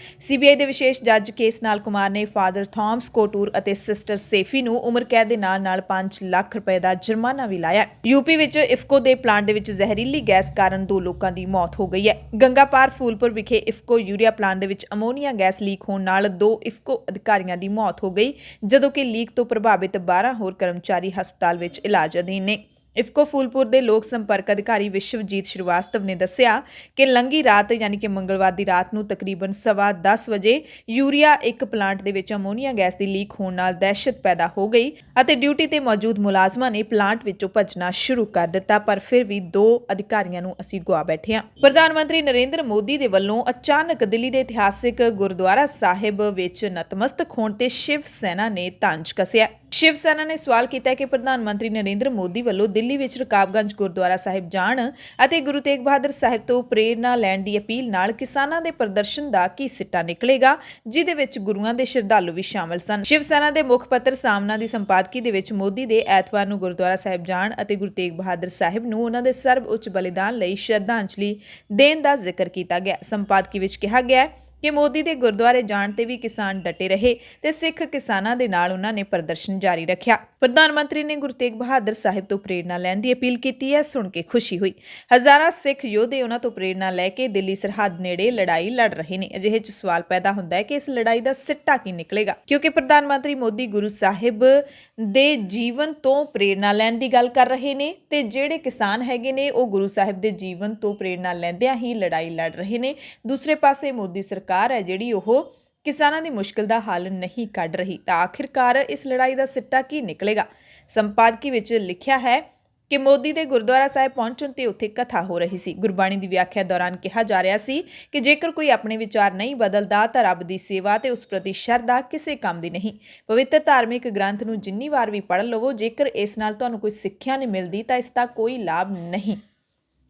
CBI ਦੇ ਵਿਸ਼ੇਸ਼ ਜੱਜ ਕੇਸਨਾਲ ਕੁਮਾਰ ਨੇ ਫਾਦਰ ਥਾਮਸ ਕੋਟੂਰ ਅਤੇ ਸਿਸਟਰ ਸੇਫੀ ਨੂੰ ਉਮਰ ਕੈਦ ਦੇ ਨਾਲ 5 ਲੱਖ ਰੁਪਏ ਦਾ ਜੁਰਮਾਨਾ ਵੀ ਲਾਇਆ। ਯੂਪੀ ਵਿੱਚ ਇਫਕੋ ਦੇ ਪਲਾਂਟ ਦੇ ਵਿੱਚ ਜ਼ਹਿਰੀਲੀ ਗੈਸ ਕਾਰਨ 2 ਲੋਕਾਂ ਦੀ ਮੌਤ ਹੋ ਗਈ ਹੈ। ਗੰਗਾਪਾਰ ਫੂਲਪੁਰ ਵਿਖੇ ਇਫਕੋ ਯੂਰੀਆ ਪਲਾਂਟ ਦੇ ਵਿੱਚ ਅਮੋਨੀਆ ਗੈਸ ਲੀਕ ਹੋਣ ਨਾਲ 2 ਇਫਕੋ ਅਧਿਕਾਰੀਆਂ ਦੀ ਮੌਤ ਹੋ ਗਈ ਜਦੋਂ ਕਿ ਲੀਕ ਤੋਂ ਪ੍ਰਭਾਵਿਤ 12 ਹੋਰ ਕਰਮਚਾਰੀ ਹਸਪਤਾਲ ਵਿੱਚ ਇਲਾਜ ਅਧੀਨ ਨੇ। ਇਫਕੋ ਫੂਲਪੁਰ ਦੇ ਲੋਕ ਸੰਪਰਕ ਅਧਿਕਾਰੀ ਵਿਸ਼ਵਜੀਤ ਸ਼੍ਰੀਵਾਸਤਵ ਨੇ ਦੱਸਿਆ ਕਿ ਲੰਘੀ ਰਾਤ ਯਾਨੀ ਕਿ ਮੰਗਲਵਾਰ ਦੀ ਰਾਤ ਨੂੰ ਤਕਰੀਬਨ 10:15 ਵਜੇ ਯੂਰੀਆ ਇੱਕ ਪਲਾਂਟ ਦੇ ਵਿੱਚ ਅਮੋਨੀਆ ਗੈਸ ਦੀ ਲੀਕ ਹੋਣ ਨਾਲ ਦਹਿਸ਼ਤ ਪੈਦਾ ਹੋ ਗਈ ਅਤੇ ਡਿਊਟੀ ਤੇ ਮੌਜੂਦ ਮੁਲਾਜ਼ਮਾਂ ਨੇ ਪਲਾਂਟ ਵਿੱਚੋਂ ਭੱਜਣਾ ਸ਼ੁਰੂ ਕਰ ਦਿੱਤਾ ਪਰ ਫਿਰ ਵੀ 2 ਅਧਿਕਾਰੀਆਂ ਨੂੰ ਅਸੀਂ ਗੁਆ ਬੈਠੇ ਹਾਂ। ਪ੍ਰਧਾਨ ਮੰਤਰੀ ਨਰਿੰਦਰ ਮੋਦੀ ਦੇ ਵੱਲੋਂ ਅਚਾਨਕ ਦਿੱਲੀ ਦੇ ਇਤਿਹਾਸਿਕ ਗੁਰਦੁਆਰਾ ਸਾਹਿਬ ਵਿੱਚ ਨਤਮਸਤਕ ਹੋਣ ਤੇ ਸ਼ਿਵ ਸੈਨਾ ਨੇ ਤੰਜ ਕੱਸਿਆ। शिव सेना ने सवाल किया कि प्रधानमंत्री नरेंद्र मोदी ਵੱਲੋਂ ਦਿੱਲੀ ਵਿੱਚ ਰਕਾਬਗੰਜ ਗੁਰਦੁਆਰਾ ਸਾਹਿਬ ਜਾਣ ਅਤੇ ਗੁਰੂ ਤੇਗ ਬਹਾਦਰ ਸਾਹਿਬ ਤੋਂ ਪ੍ਰੇਰਨਾ ਲੈਣ ਦੀ ਅਪੀਲ ਨਾਲ ਕਿਸਾਨਾਂ ਦੇ ਪ੍ਰਦਰਸ਼ਨ ਦਾ ਕੀ ਸਿੱਟਾ ਨਿਕਲੇਗਾ, ਜਿਹਦੇ ਵਿੱਚ ਗੁਰੂਆਂ ਦੇ ਸ਼ਰਧਾਲੂ ਵੀ ਸ਼ਾਮਲ ਸਨ। शिव सेना ਦੇ ਮੁੱਖ ਪੱਤਰ ਸਾਮਨਾ ਦੀ ਸੰਪਾਦਕੀ ਦੇ ਵਿੱਚ ਮੋਦੀ ਦੇ ਐਤਵਾਰ ਨੂੰ ਗੁਰਦੁਆਰਾ ਸਾਹਿਬ ਜਾਣ ਅਤੇ ਗੁਰੂ ਤੇਗ ਬਹਾਦਰ ਸਾਹਿਬ ਨੂੰ ਉਹਨਾਂ ਦੇ ਸਰਬ ਉੱਚ ਬਲੀਦਾਨ ਲਈ ਸ਼ਰਧਾਂਜਲੀ ਦੇਣ ਦਾ ਜ਼ਿਕਰ ਕੀਤਾ ਗਿਆ। ਸੰਪਾਦਕੀ ਵਿੱਚ ਕਿਹਾ ਗਿਆ ਕਿ ਮੋਦੀ ਦੇ ਗੁਰਦੁਆਰੇ ਜਾਣ ਤੇ ਵੀ ਕਿਸਾਨ ਡਟੇ ਰਹੇ ਤੇ ਸਿੱਖ ਕਿਸਾਨਾਂ ਦੇ ਨਾਲ ਉਹਨਾਂ ਨੇ ਪ੍ਰਦਰਸ਼ਨ ਜਾਰੀ ਰੱਖਿਆ। ਪ੍ਰਧਾਨ ਮੰਤਰੀ ਨੇ ਗੁਰੂ ਤੇਗ ਬਹਾਦਰ ਸਾਹਿਬ ਤੋਂ ਪ੍ਰੇਰਨਾ ਲੈਣ ਦੀ ਅਪੀਲ ਕੀਤੀ ਹੈ। ਸੁਣ ਕੇ ਖੁਸ਼ੀ ਹੋਈ। ਹਜ਼ਾਰਾਂ ਸਿੱਖ ਯੋਧੇ ਉਹਨਾਂ ਤੋਂ ਪ੍ਰੇਰਨਾ ਲੈ ਕੇ ਦਿੱਲੀ ਸਰਹੱਦ ਨੇੜੇ ਲੜਾਈ ਲੜ ਰਹੇ ਨੇ। ਅਜਿਹੇ 'ਚ ਸਵਾਲ ਪੈਦਾ ਹੁੰਦਾ ਹੈ ਕਿ ਇਸ ਲੜਾਈ ਦਾ ਸਿੱਟਾ ਕੀ ਨਿਕਲੇਗਾ, ਕਿਉਂਕਿ ਪ੍ਰਧਾਨ ਮੰਤਰੀ ਮੋਦੀ ਗੁਰੂ ਸਾਹਿਬ ਦੇ ਜੀਵਨ ਤੋਂ ਪ੍ਰੇਰਨਾ ਲੈਣ ਦੀ ਗੱਲ ਕਰ ਰਹੇ ਨੇ ਤੇ ਜਿਹੜੇ ਕਿਸਾਨ ਹੈਗੇ ਨੇ ਉਹ ਗੁਰੂ ਸਾਹਿਬ ਦੇ ਜੀਵਨ ਤੋਂ ਪ੍ਰੇਰਨਾ ਲੈਂਦਿਆਂ ਹੀ ਲੜਾਈ ਲੜ ਰਹੇ ਨੇ। ਦੂਸਰੇ ਪਾਸੇ ਮੋਦੀ ਸਰਕਾਰ ਹੈ ਜਿਹੜੀ ਉਹ ਕਿਸਾਨਾਂ ਦੀ ਮੁਸ਼ਕਿਲ ਦਾ ਹੱਲ ਨਹੀਂ ਕੱਢ ਰਹੀ। ਤਾਂ ਆਖਿਰਕਾਰ ਇਸ ਲੜਾਈ ਦਾ ਸਿੱਟਾ ਕੀ ਨਿਕਲੇਗਾ? ਸੰਪਾਦਕੀ ਵਿੱਚ ਲਿਖਿਆ ਹੈ ਕਿ ਮੋਦੀ ਦੇ ਗੁਰਦੁਆਰਾ ਸਾਹਿਬ ਪਹੁੰਚਣ ਤੇ ਉੱਥੇ ਕਥਾ ਹੋ ਰਹੀ ਸੀ। ਗੁਰਬਾਣੀ ਦੀ ਵਿਆਖਿਆ ਦੌਰਾਨ ਕਿਹਾ ਜਾ ਰਿਹਾ ਸੀ ਕਿ ਜੇਕਰ ਕੋਈ ਆਪਣੇ ਵਿਚਾਰ ਨਹੀਂ ਬਦਲਦਾ ਤਾਂ ਰੱਬ ਦੀ ਸੇਵਾ ਤੇ ਉਸ ਪ੍ਰਤੀ ਸ਼ਰਧਾ ਕਿਸੇ ਕੰਮ ਦੀ ਨਹੀਂ। ਪਵਿੱਤਰ ਧਾਰਮਿਕ ਗ੍ਰੰਥ ਨੂੰ ਜਿੰਨੀ ਵਾਰ ਵੀ ਪੜ੍ਹ ਲਵੋ, ਜੇਕਰ ਇਸ ਨਾਲ ਤੁਹਾਨੂੰ ਕੋਈ ਸਿੱਖਿਆ ਨਹੀਂ ਮਿਲਦੀ ਤਾਂ ਇਸ ਦਾ ਕੋਈ ਲਾਭ ਨਹੀਂ।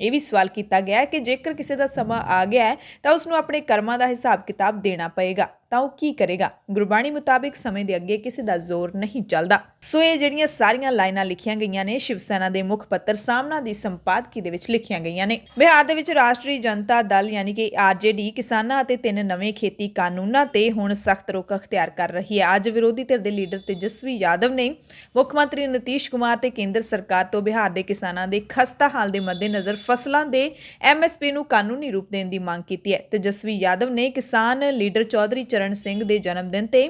ਇਹ ਵੀ ਸਵਾਲ ਕੀਤਾ ਗਿਆ ਕਿ ਜੇਕਰ ਕਿਸੇ ਦਾ ਸਮਾਂ ਆ ਗਿਆ ਹੈ ਤਾਂ ਉਸ ਨੂੰ ਆਪਣੇ ਕਰਮਾਂ ਦਾ ਹਿਸਾਬ ਕਿਤਾਬ ਦੇਣਾ ਪਏਗਾ, ਤਾਂ ਉਹ ਕੀ ਕਰੇਗਾ? ਗੁਰਬਾਣੀ ਮੁਤਾਬਿਕ ਸਮੇਂ ਦੇ ਅੱਗੇ ਕਿਸੇ ਦਾ ਜ਼ੋਰ ਨਹੀਂ ਚੱਲਦਾ। ਸੋ ਇਹ ਜਿਹੜੀਆਂ ਸਾਰੀਆਂ ਲਾਈਨਾਂ ਲਿਖੀਆਂ ਗਈਆਂ ਨੇ ਸ਼ਿਵ ਸੈਨਾ ਦੇ ਮੁੱਖ ਪੱਤਰ ਸਾਮਨਾ ਦੀ ਸੰਪਾਦਕੀ ਦੇ ਵਿੱਚ ਲਿਖੀਆਂ ਗਈਆਂ ਨੇ। ਬਿਹਾਰ ਦੇ ਵਿੱਚ ਰਾਸ਼ਟਰੀ ਜਨਤਾ ਦਲ ਯਾਨੀ ਕਿ ਆਰਜੇਡੀ ਕਿਸਾਨਾਂ ਅਤੇ 3 ਨਵੇਂ ਖੇਤੀ ਕਾਨੂੰਨਾਂ ਤੇ ਹੁਣ ਸਖਤ ਰੁਖ ਅਖਤਿਆਰ ਕਰ ਰਹੀ ਹੈ। ਅੱਜ ਵਿਰੋਧੀ ਧਿਰ ਦੇ ਲੀਡਰ ਤੇਜਸਵੀ ਯਾਦਵ ਨੇ ਮੁੱਖ ਮੰਤਰੀ ਨਿਤੀਸ਼ ਕੁਮਾਰ ਤੇ ਕੇਂਦਰ ਸਰਕਾਰ ਤੋਂ ਬਿਹਾਰ ਦੇ ਕਿਸਾਨਾਂ ਦੇ ਖਸਤਾ ਹਾਲ ਦੇ ਮੱਦੇਨਜ਼ਰ ਫਸਲਾਂ ਦੇ MSP ਨੂੰ ਕਾਨੂੰਨੀ ਰੂਪ ਦੇਣ ਦੀ ਮੰਗ ਕੀਤੀ ਹੈ। ਤੇਜਸਵੀ ਯਾਦਵ ਨੇ ਕਿਸਾਨ ਲੀਡਰ ਚੌਧਰੀ ਚਰਨ ਸਿੰਘ ਦੇ ਜਨਮ ਦਿਨ ਤੇ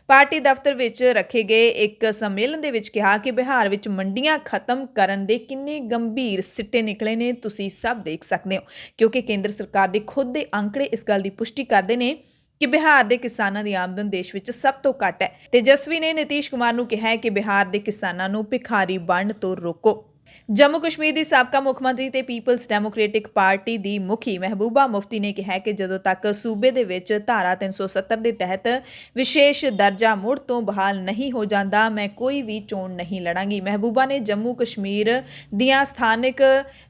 ਪਾਰਟੀ ਦਫ਼ਤਰ ਵਿੱਚ ਰੱਖੇ ਗਏ ਇੱਕ ਸੰਮੇਲਨ ਦੇ ਵਿੱਚ ਕਿਹਾ ਕਿ ਬਿਹਾਰ ਵਿੱਚ ਮੰਡੀਆਂ ਖਤਮ ਕਰਨ ਦੇ ਕਿੰਨੇ ਗੰਭੀਰ ਸਿੱਟੇ ਨਿਕਲੇ ਨੇ ਤੁਸੀਂ ਸਭ ਦੇਖ ਸਕਦੇ ਹੋ, ਕਿਉਂਕਿ ਕੇਂਦਰ ਸਰਕਾਰ ਦੇ ਖੁਦ ਦੇ ਅੰਕੜੇ ਇਸ ਗੱਲ ਦੀ ਪੁਸ਼ਟੀ ਕਰਦੇ ਨੇ ਕਿ ਬਿਹਾਰ ਦੇ ਕਿਸਾਨਾਂ ਦੀ ਆਮਦਨ ਦੇਸ਼ ਵਿੱਚ ਸਭ ਤੋਂ ਘੱਟ ਹੈ। ਤੇਜਸਵੀ ਨੇ ਨਿਤੀਸ਼ ਕੁਮਾਰ ਨੂੰ ਕਿਹਾ ਹੈ ਕਿ ਬਿਹਾਰ ਦੇ ਕਿਸਾਨਾਂ ਨੂੰ ਭਿਖਾਰੀ ਬਣਨ ਤੋਂ ਰੋਕੋ। ਜੰਮੂ ਕਸ਼ਮੀਰ ਦੀ ਸਾਬਕਾ ਮੁੱਖ ਮੰਤਰੀ ਤੇ ਪੀਪਲਸ ਡੈਮੋਕ੍ਰੈਟਿਕ ਪਾਰਟੀ ਦੀ ਮੁਖੀ ਮਹਿਬੂਬਾ ਮੁਫਤੀ ਨੇ ਕਿਹਾ ਕਿ ਜਦੋਂ ਤੱਕ ਸੂਬੇ ਦੇ ਵਿੱਚ ਧਾਰਾ 370 ਦੇ ਤਹਿਤ ਵਿਸ਼ੇਸ਼ ਦਰਜਾ ਮੁੜ ਤੋਂ ਬਹਾਲ ਨਹੀਂ ਹੋ ਜਾਂਦਾ, ਮੈਂ ਕੋਈ ਵੀ ਚੋਣ ਨਹੀਂ ਲੜਾਂਗੀ। ਮਹਿਬੂਬਾ ਨੇ ਜੰਮੂ ਕਸ਼ਮੀਰ ਦੀਆਂ ਸਥਾਨਕ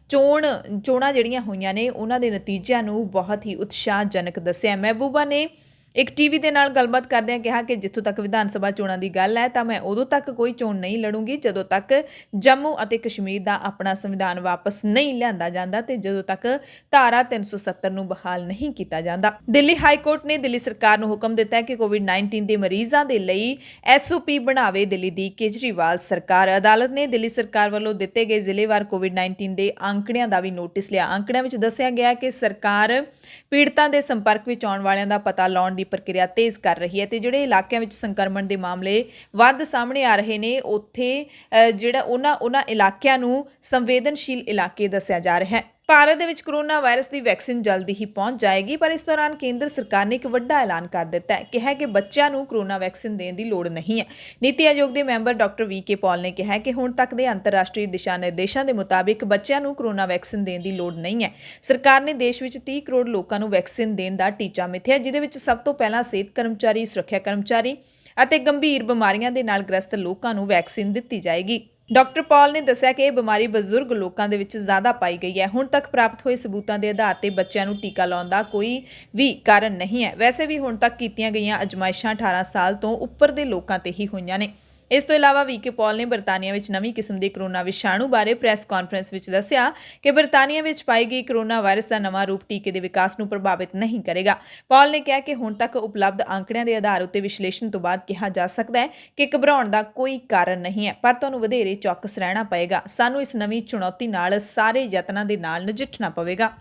ਚੋਣਾਂ ਜਿਹੜੀਆਂ ਹੋਈਆਂ ਨੇ ਉਹਨਾਂ ਦੇ ਨਤੀਜਿਆਂ ਨੂੰ ਬਹੁਤ ਹੀ ਉਤਸ਼ਾਹਜਨਕ ਦੱਸਿਆ। ਮਹਿਬੂਬਾ ਨੇ ਇੱਕ ਟੀਵੀ ਦੇ ਨਾਲ ਗੱਲਬਾਤ ਕਰਦਿਆਂ ਕਿਹਾ ਕਿ ਜਿੱਥੋਂ ਤੱਕ ਵਿਧਾਨ ਸਭਾ ਚੋਣਾਂ ਦੀ ਗੱਲ ਹੈ ਤਾਂ ਮੈਂ ਉਦੋਂ ਤੱਕ ਕੋਈ ਚੋਣ ਨਹੀਂ ਲੜੂੰਗੀ ਜਦੋਂ ਤੱਕ ਜੰਮੂ ਅਤੇ ਕਸ਼ਮੀਰ ਦਾ ਆਪਣਾ ਸੰਵਿਧਾਨ ਵਾਪਸ ਨਹੀਂ ਲਿਆਂਦਾ ਜਾਂਦਾ ਤੇ ਜਦੋਂ ਤੱਕ ਧਾਰਾ 370 ਨੂੰ ਬਹਾਲ ਨਹੀਂ ਕੀਤਾ ਜਾਂਦਾ। ਦਿੱਲੀ ਹਾਈ ਕੋਰਟ ਨੇ ਦਿੱਲੀ ਸਰਕਾਰ ਨੂੰ ਹੁਕਮ ਦਿੱਤਾ ਹੈ ਕਿ ਕੋਵਿਡ-19 ਦੇ ਮਰੀਜ਼ਾਂ ਦੇ ਲਈ SOP ਬਣਾਵੇ ਦਿੱਲੀ ਦੀ ਕੇਜਰੀਵਾਲ ਸਰਕਾਰ। ਅਦਾਲਤ ਨੇ ਦਿੱਲੀ ਸਰਕਾਰ ਵੱਲੋਂ ਦਿੱਤੇ ਗਏ ਜ਼ਿਲ੍ਹੇਵਾਰ ਕੋਵਿਡ-19 ਦੇ ਅੰਕੜਿਆਂ ਦਾ ਵੀ ਨੋਟਿਸ ਲਿਆ। ਅੰਕੜਿਆਂ ਵਿੱਚ ਦੱਸਿਆ ਗਿਆ ਕਿ ਸਰਕਾਰ ਪੀੜਤਾਂ ਦੇ ਸੰਪਰਕ ਵਿੱਚ ਆਉਣ ਵਾਲਿਆਂ ਦਾ ਪਤਾ ਲਾਉਣ ਦੀ ਪ੍ਰਕਿਰਿਆ ਤੇਜ਼ ਕਰ ਰਹੀ ਹੈ ਤੇ ਜਿਹੜੇ ਇਲਾਕਿਆਂ ਵਿੱਚ ਸੰਕਰਮਣ ਦੇ ਮਾਮਲੇ ਵੱਧ ਸਾਹਮਣੇ ਆ ਰਹੇ ਨੇ ਉੱਥੇ ਜਿਹੜਾ ਉਹਨਾਂ ਇਲਾਕਿਆਂ ਨੂੰ ਸੰਵੇਦਨਸ਼ੀਲ ਇਲਾਕੇ ਦੱਸਿਆ ਜਾ ਰਿਹਾ ਹੈ। ਭਾਰਤ ਦੇ ਵਿੱਚ ਕਰੋਨਾ ਵਾਇਰਸ ਦੀ ਵੈਕਸੀਨ ਜਲਦੀ ਹੀ ਪਹੁੰਚ ਜਾਏਗੀ, ਪਰ ਇਸ ਦੌਰਾਨ ਕੇਂਦਰ ਸਰਕਾਰ ਨੇ ਇੱਕ ਵੱਡਾ ਐਲਾਨ ਕਰ ਦਿੱਤਾ ਹੈ। ਕਿਹਾ ਕਿ ਬੱਚਿਆਂ ਨੂੰ ਕਰੋਨਾ ਵੈਕਸੀਨ ਦੇਣ ਦੀ ਲੋੜ ਨਹੀਂ ਹੈ। ਨੀਤੀ ਆਯੋਗ ਦੇ ਮੈਂਬਰ ਡਾਕਟਰ VK ਪੌਲ ਨੇ ਕਿਹਾ ਕਿ ਹੁਣ ਤੱਕ ਦੇ ਅੰਤਰਰਾਸ਼ਟਰੀ ਦਿਸ਼ਾ ਨਿਰਦੇਸ਼ਾਂ ਦੇ ਮੁਤਾਬਿਕ ਬੱਚਿਆਂ ਨੂੰ ਕਰੋਨਾ ਵੈਕਸੀਨ ਦੇਣ ਦੀ ਲੋੜ ਨਹੀਂ ਹੈ। ਸਰਕਾਰ ਨੇ ਦੇਸ਼ ਵਿੱਚ 30 ਕਰੋੜ ਲੋਕਾਂ ਨੂੰ ਵੈਕਸੀਨ ਦੇਣ ਦਾ ਟੀਚਾ ਮਿਥਿਆ, ਜਿਹਦੇ ਵਿੱਚ ਸਭ ਤੋਂ ਪਹਿਲਾਂ ਸਿਹਤ ਕਰਮਚਾਰੀ, ਸੁਰੱਖਿਆ ਕਰਮਚਾਰੀ ਅਤੇ ਗੰਭੀਰ ਬਿਮਾਰੀਆਂ ਦੇ ਨਾਲ ਗ੍ਰਸਤ ਲੋਕਾਂ ਨੂੰ ਵੈਕਸੀਨ ਦਿੱਤੀ ਜਾਏਗੀ। ਡਾਕਟਰ ਪੌਲ ਨੇ ਦੱਸਿਆ ਕਿ ਇਹ ਬਿਮਾਰੀ ਬਜ਼ੁਰਗ ਲੋਕਾਂ ਦੇ ਵਿੱਚ ਜ਼ਿਆਦਾ ਪਾਈ ਗਈ ਹੈ। ਹੁਣ ਤੱਕ ਪ੍ਰਾਪਤ ਹੋਏ ਸਬੂਤਾਂ ਦੇ ਆਧਾਰ ਤੇ ਬੱਚਿਆਂ ਨੂੰ ਟੀਕਾ ਲਾਉਣ ਦਾ ਕੋਈ ਵੀ ਕਾਰਨ ਨਹੀਂ ਹੈ। ਵੈਸੇ ਵੀ ਹੁਣ ਤੱਕ ਕੀਤੀਆਂ ਗਈਆਂ ਅਜਮਾਇਸ਼ਾਂ 18 ਸਾਲ ਤੋਂ ਉੱਪਰ ਦੇ ਲੋਕਾਂ ਤੇ ਹੀ ਹੋਈਆਂ ਨੇ। ਇਸ ਤੋਂ ਇਲਾਵਾ VK ਪੌਲ ਨੇ ਬਰਤਾਨੀਆ ਵਿੱਚ ਨਵੀਂ ਕਿਸਮ ਦੇ ਕਰੋਨਾ ਵਿਸ਼ਾਣੂ ਬਾਰੇ ਪ੍ਰੈਸ ਕਾਨਫਰੰਸ ਵਿੱਚ ਦੱਸਿਆ ਕਿ ਬਰਤਾਨੀਆ ਵਿੱਚ ਪਾਈ ਗਈ ਕਰੋਨਾ ਵਾਇਰਸ ਦਾ ਨਵਾਂ ਰੂਪ ਟੀਕੇ ਦੇ ਵਿਕਾਸ ਨੂੰ ਪ੍ਰਭਾਵਿਤ ਨਹੀਂ ਕਰੇਗਾ। ਪੌਲ ਨੇ ਕਿਹਾ ਕਿ ਹੁਣ ਤੱਕ ਉਪਲਬਧ ਅੰਕੜਿਆਂ ਦੇ ਆਧਾਰ ਉੱਤੇ ਵਿਸ਼ਲੇਸ਼ਣ ਤੋਂ ਬਾਅਦ ਕਿਹਾ ਜਾ ਸਕਦਾ ਹੈ ਕਿ ਘਬਰਾਉਣ ਦਾ ਕੋਈ ਕਾਰਨ ਨਹੀਂ ਹੈ, ਪਰ ਤੁਹਾਨੂੰ ਵਧੇਰੇ ਚੌਕਸ ਰਹਿਣਾ ਪਏਗਾ। ਸਾਨੂੰ ਇਸ ਨਵੀਂ ਚੁਣੌਤੀ ਨਾਲ ਸਾਰੇ ਯਤਨਾਂ ਦੇ ਨਾਲ ਨਜਿੱਠਣਾ ਪਵੇਗਾ।